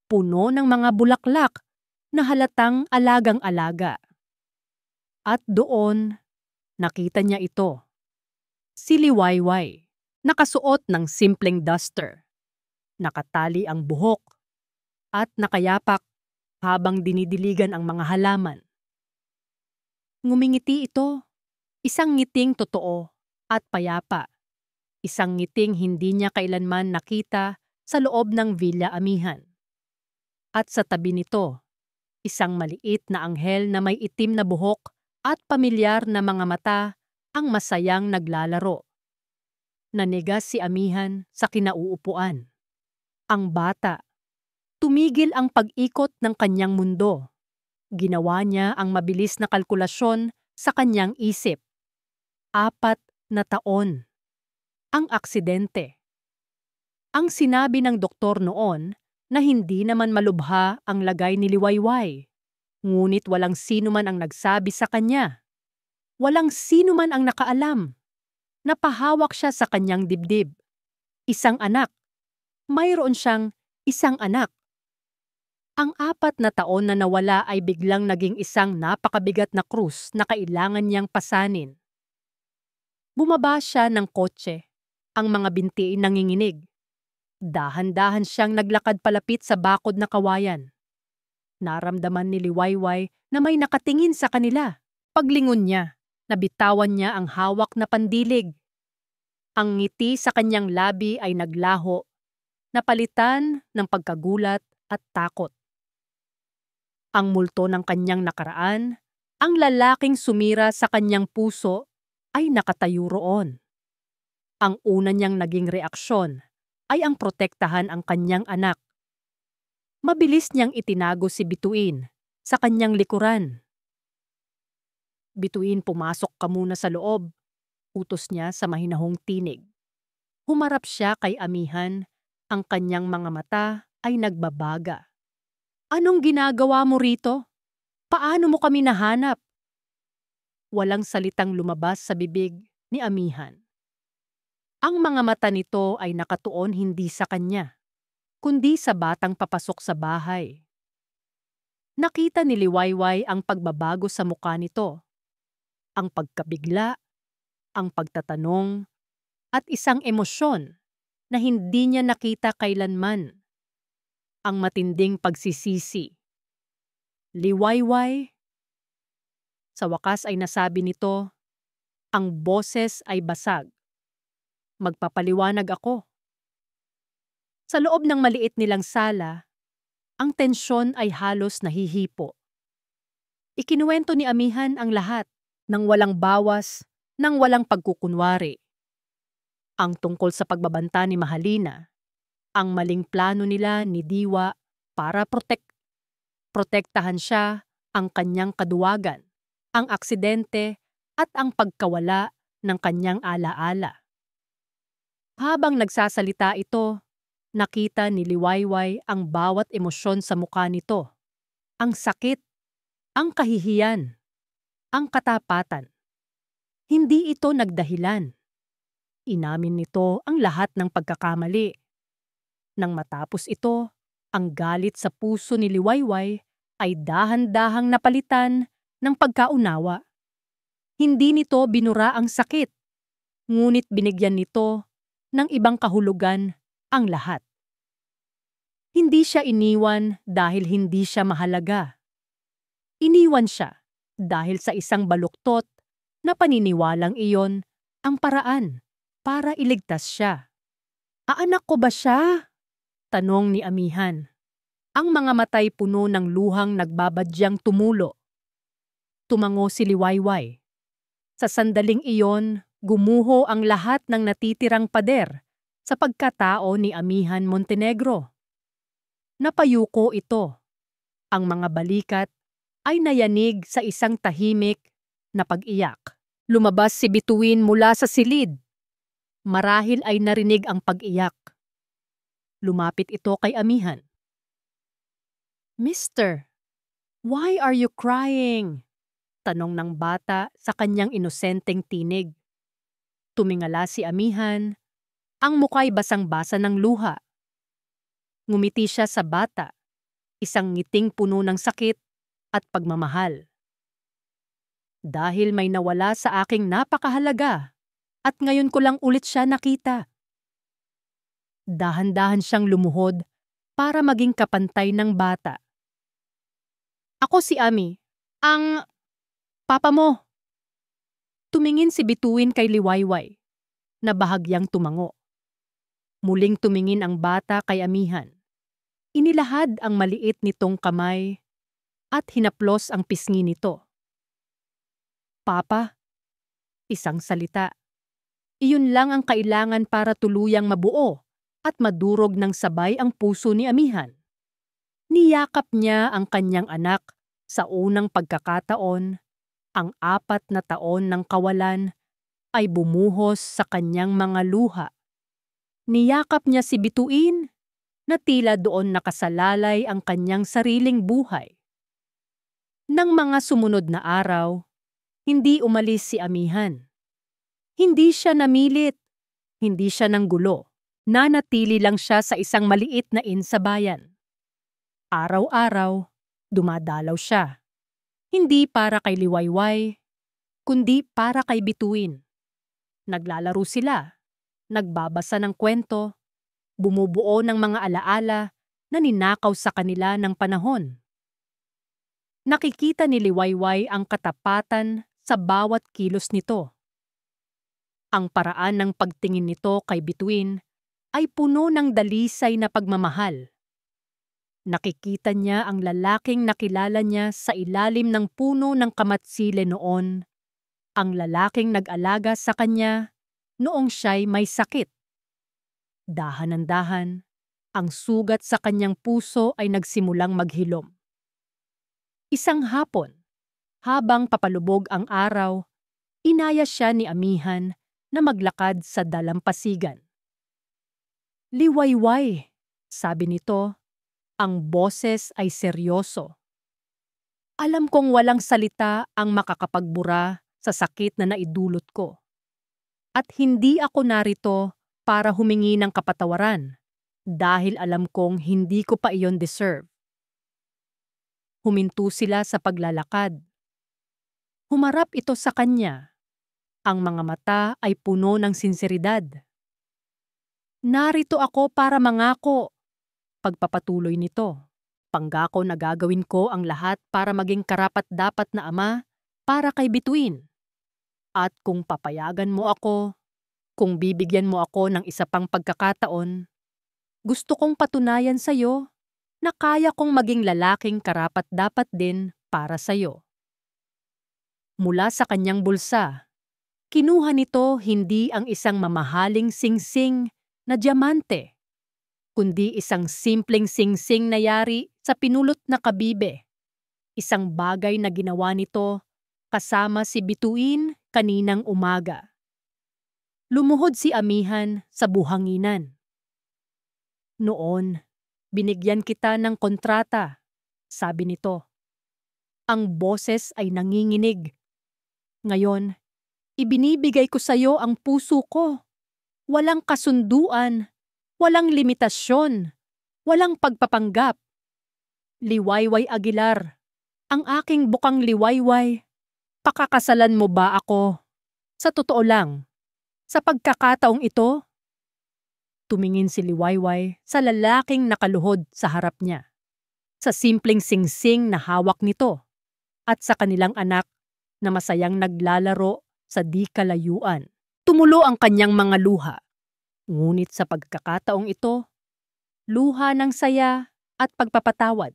puno ng mga bulaklak na halatang alagang-alaga. At doon, nakita niya ito. Si Liwayway, nakasuot ng simpleng duster, nakatali ang buhok, at nakayapak habang dinidiligan ang mga halaman. Ngumingiti ito, isang ngiting totoo at payapa. Isang ngiting hindi niya kailanman nakita sa loob ng Villa Amihan. At sa tabi nito, isang maliit na anghel na may itim na buhok at pamilyar na mga mata ang masayang naglalaro. Nanigas si amihan sa kinauupuan. Ang bata. Tumigil ang pag-ikot ng kanyang mundo. Ginawa niya ang mabilis na kalkulasyon sa kanyang isip. 4 na taon. Ang aksidente. Ang sinabi ng doktor noon na hindi naman malubha ang lagay ni Liwayway. Ngunit walang sino man ang nagsabi sa kanya. Walang sino man ang nakaalam. Napahawak siya sa kanyang dibdib. Isang anak. Mayroon siyang isang anak. Ang 4 na taon na nawala ay biglang naging isang napakabigat na krus na kailangan niyang pasanin. Bumaba siya ng kotse. Ang mga binti ay nanginginig. Dahan-dahan siyang naglakad palapit sa bakod na kawayan. Naramdaman ni Liwayway na may nakatingin sa kanila. Paglingon niya, nabitawan niya ang hawak na pandilig. Ang ngiti sa kanyang labi ay naglaho, napalitan ng pagkagulat at takot. Ang multo ng kanyang nakaraan, ang lalaking sumira sa kanyang puso, ay nakatayo roon. Ang una niyang naging reaksyon ay ang protektahan ang kanyang anak. Mabilis niyang itinago si Bituin sa kanyang likuran. Bituin, pumasok ka muna sa loob, utos niya sa mahinahong tinig. Humarap siya kay Amihan, ang kanyang mga mata ay nagbabaga. Anong ginagawa mo rito? Paano mo kami nahanap? Walang salitang lumabas sa bibig ni Amihan. Ang mga mata nito ay nakatuon hindi sa kanya, kundi sa batang papasok sa bahay. Nakita ni Liwayway ang pagbabago sa mukha nito, ang pagkabigla, ang pagtatanong, at isang emosyon na hindi niya nakita kailanman. Ang matinding pagsisisi. Liwayway. Sa wakas ay nasabi nito, ang boses ay basag. Magpapaliwanag ako. Sa loob ng maliit nilang sala, ang tensyon ay halos nahihipo. Ikinuwento ni Amihan ang lahat, nang walang bawas, nang walang pagkukunwari. Ang tungkol sa pagbabanta ni Mahalina, ang maling plano nila ni Diwa para protektahan siya, ang kanyang kaduwagan, ang aksidente at ang pagkawala ng kanyang alaala. Habang nagsasalita ito, nakita ni Liwayway ang bawat emosyon sa mukha nito. Ang sakit, ang kahihiyan, ang katapatan. Hindi ito nagdahilan. Inamin nito ang lahat ng pagkakamali. Nang matapos ito, ang galit sa puso ni Liwayway ay dahan-dahang napalitan ng pagkaunawa. Hindi nito binura ang sakit, ngunit binigyan nito ng ibang kahulugan ang lahat. Hindi siya iniwan dahil hindi siya mahalaga. Iniwan siya dahil sa isang baluktot na paniniwalang iyon ang paraan para iligtas siya. Aanak ko ba siya? Tanong ni Amihan. Ang mga matay puno ng luhang nagbabadyang tumulo. Tumango si Liwayway. Sa sandaling iyon, gumuho ang lahat ng natitirang pader sa pagkatao ni Amihan Montenegro. Napayuko ito. Ang mga balikat ay nayanig sa isang tahimik na pag-iyak. Lumabas si Bituin mula sa silid. Marahil ay narinig ang pag-iyak. Lumapit ito kay Amihan. Mister, why are you crying? Tanong ng bata sa kanyang inosenteng tinig. Tumingala si Amihan, ang muka'y basang-basa ng luha. Ngumiti siya sa bata, isang ngiting puno ng sakit at pagmamahal. Dahil may nawala sa aking napakahalaga at ngayon ko lang ulit siya nakita. Dahan-dahan siyang lumuhod para maging kapantay ng bata. Ako si Ami, ang papa mo. Tumingin si Bituin kay Liwayway, na bahagyang tumango. Muling tumingin ang bata kay Amihan. Inilahad ang maliit nitong kamay at hinaplos ang pisngi nito. Papa, isang salita. Iyon lang ang kailangan para tuluyang mabuo at madurog ng sabay ang puso ni Amihan. Niyakap niya ang kanyang anak sa unang pagkakataon. Ang 4 na taon ng kawalan ay bumuhos sa kanyang mga luha. Niyakap niya si Bituin na tila doon nakasalalay ang kanyang sariling buhay. Nang mga sumunod na araw, hindi umalis si Amihan. Hindi siya namilit, hindi siya nanggulo. Nanatili lang siya sa isang maliit na inn sa bayan. Araw-araw, dumadalaw siya. Hindi para kay Liwayway, kundi para kay Bituin. Naglalaro sila, nagbabasa ng kwento, bumubuo ng mga alaala na ninakaw sa kanila ng panahon. Nakikita ni Liwayway ang katapatan sa bawat kilos nito. Ang paraan ng pagtingin nito kay Bituin ay puno ng dalisay na pagmamahal. Nakikita niya ang lalaking nakilala niya sa ilalim ng puno ng kamatsile noon, ang lalaking nag-alaga sa kanya noong siya'y may sakit. Dahan-dahan, ang sugat sa kanyang puso ay nagsimulang maghilom. Isang hapon, habang papalubog ang araw, inaya siya ni Amihan na maglakad sa dalampasigan. "Liwayway," sabi nito, ang boses ay seryoso. "Alam kong walang salita ang makakapagbura sa sakit na naidulot ko. At hindi ako narito para humingi ng kapatawaran dahil alam kong hindi ko pa iyon deserve." Huminto sila sa paglalakad. Humarap ito sa kanya. Ang mga mata ay puno ng sinseridad. "Narito ako para mangako," pagpapatuloy nito. "Panggako na gagawin ko ang lahat para maging karapat-dapat na ama para kay Bituin. At kung papayagan mo ako, kung bibigyan mo ako ng isa pang pagkakataon, gusto kong patunayan sa'yo na kaya kong maging lalaking karapat-dapat din para sa'yo." Mula sa kanyang bulsa, kinuha nito hindi ang isang mamahaling singsing na diamante, kundi isang simpleng singsing na yari sa pinulot na kabibe. Isang bagay na ginawa nito kasama si Bituin kaninang umaga. Lumuhod si Amihan sa buhanginan. "Noon, binigyan kita ng kontrata," sabi nito. Ang boses ay nanginginig. "Ngayon, ibinibigay ko sa iyo ang puso ko. Walang kasunduan, walang limitasyon, walang pagpapanggap. Liwayway Aguilar, ang aking bukang liwayway, pakakasalan mo ba ako? Sa totoo lang, sa pagkakataong ito?" Tumingin si Liwayway sa lalaking nakaluhod sa harap niya, sa simpleng singsing na hawak nito, at sa kanilang anak na masayang naglalaro sa di kalayuan. Tumulo ang kanyang mga luha. Ngunit sa pagkakataong ito, luha ng saya at pagpapatawad.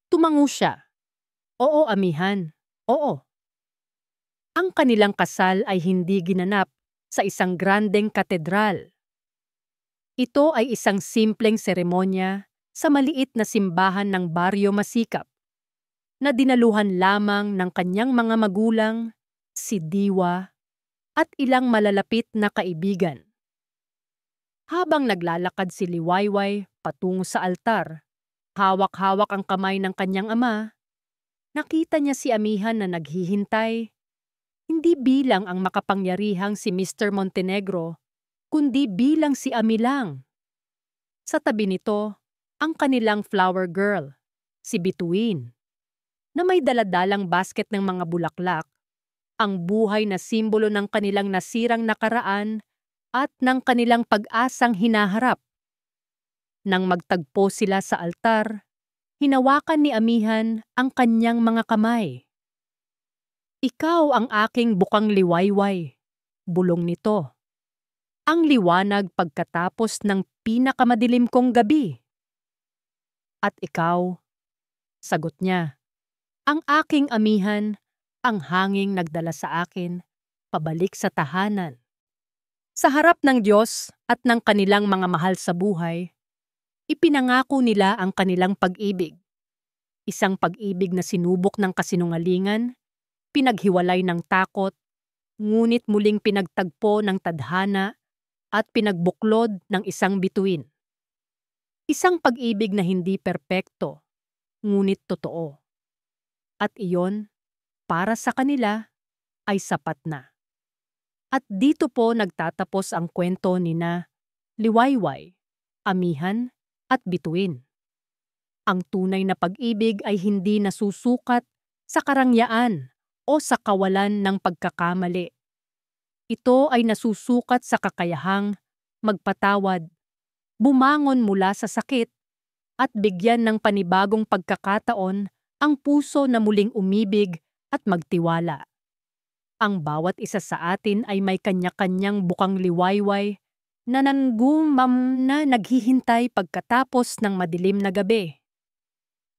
Tumango siya. "Oo, Amihan, oo." Ang kanilang kasal ay hindi ginanap sa isang grandeng katedral. Ito ay isang simpleng seremonya sa maliit na simbahan ng baryo masikap, na dinaluhan lamang ng kanyang mga magulang, si Diwa, at ilang malalapit na kaibigan. Habang naglalakad si Liwayway patungo sa altar, hawak-hawak ang kamay ng kanyang ama, nakita niya si Amihan na naghihintay, hindi bilang ang makapangyarihang si Mr. Montenegro, kundi bilang si Ami lang. Sa tabi nito, ang kanilang flower girl, si Bituin, na may daladalang basket ng mga bulaklak, ang buhay na simbolo ng kanilang nasirang nakaraan at ng kanilang pag-asang hinaharap. Nang magtagpo sila sa altar, hinawakan ni Amihan ang kanyang mga kamay. "Ikaw ang aking bukang liwayway," bulong nito. "Ang liwanag pagkatapos ng pinakamadilim kong gabi." "At ikaw," sagot niya, "ang aking Amihan, ang hanging nagdala sa akin, pabalik sa tahanan." Sa harap ng Diyos at ng kanilang mga mahal sa buhay, ipinangako nila ang kanilang pag-ibig. Isang pag-ibig na sinubok ng kasinungalingan, pinaghiwalay ng takot, ngunit muling pinagtagpo ng tadhana at pinagbuklod ng isang bituin. Isang pag-ibig na hindi perpekto, ngunit totoo. At iyon, para sa kanila, ay sapat na. At dito po nagtatapos ang kwento nina liwayway, amihan, at bituin. Ang tunay na pag-ibig ay hindi nasusukat sa karangyaan o sa kawalan ng pagkakamali. Ito ay nasusukat sa kakayahang magpatawad, bumangon mula sa sakit, at bigyan ng panibagong pagkakataon ang puso na muling umibig at magtiwala. Ang bawat isa sa atin ay may kanya-kanyang bukang liwayway na nanggumam na naghihintay pagkatapos ng madilim na gabi.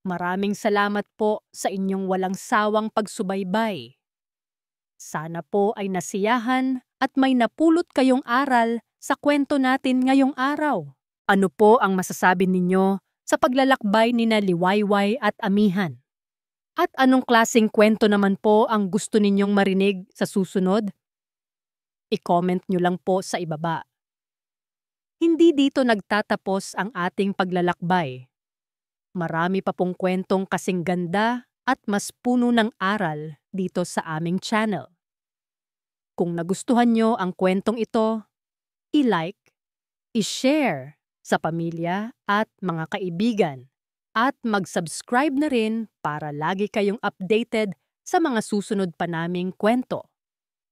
Maraming salamat po sa inyong walang sawang pagsubaybay. Sana po ay nasiyahan at may napulot kayong aral sa kwento natin ngayong araw. Ano po ang masasabi ninyo sa paglalakbay nina Liwayway at Amihan? At anong klaseng kwento naman po ang gusto ninyong marinig sa susunod? I-comment nyo lang po sa ibaba. Hindi dito nagtatapos ang ating paglalakbay. Marami pa pong kwentong kasing ganda at mas puno ng aral dito sa aming channel. Kung nagustuhan nyo ang kwentong ito, i-like, i-share sa pamilya at mga kaibigan, at mag-subscribe na rin para lagi kayong updated sa mga susunod pa naming kwento.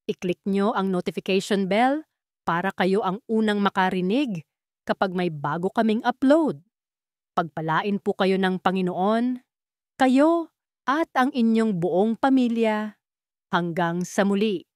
I-click nyo ang notification bell para kayo ang unang makarinig kapag may bago kaming upload. Pagpalain po kayo ng Panginoon, kayo at ang inyong buong pamilya. Hanggang sa muli.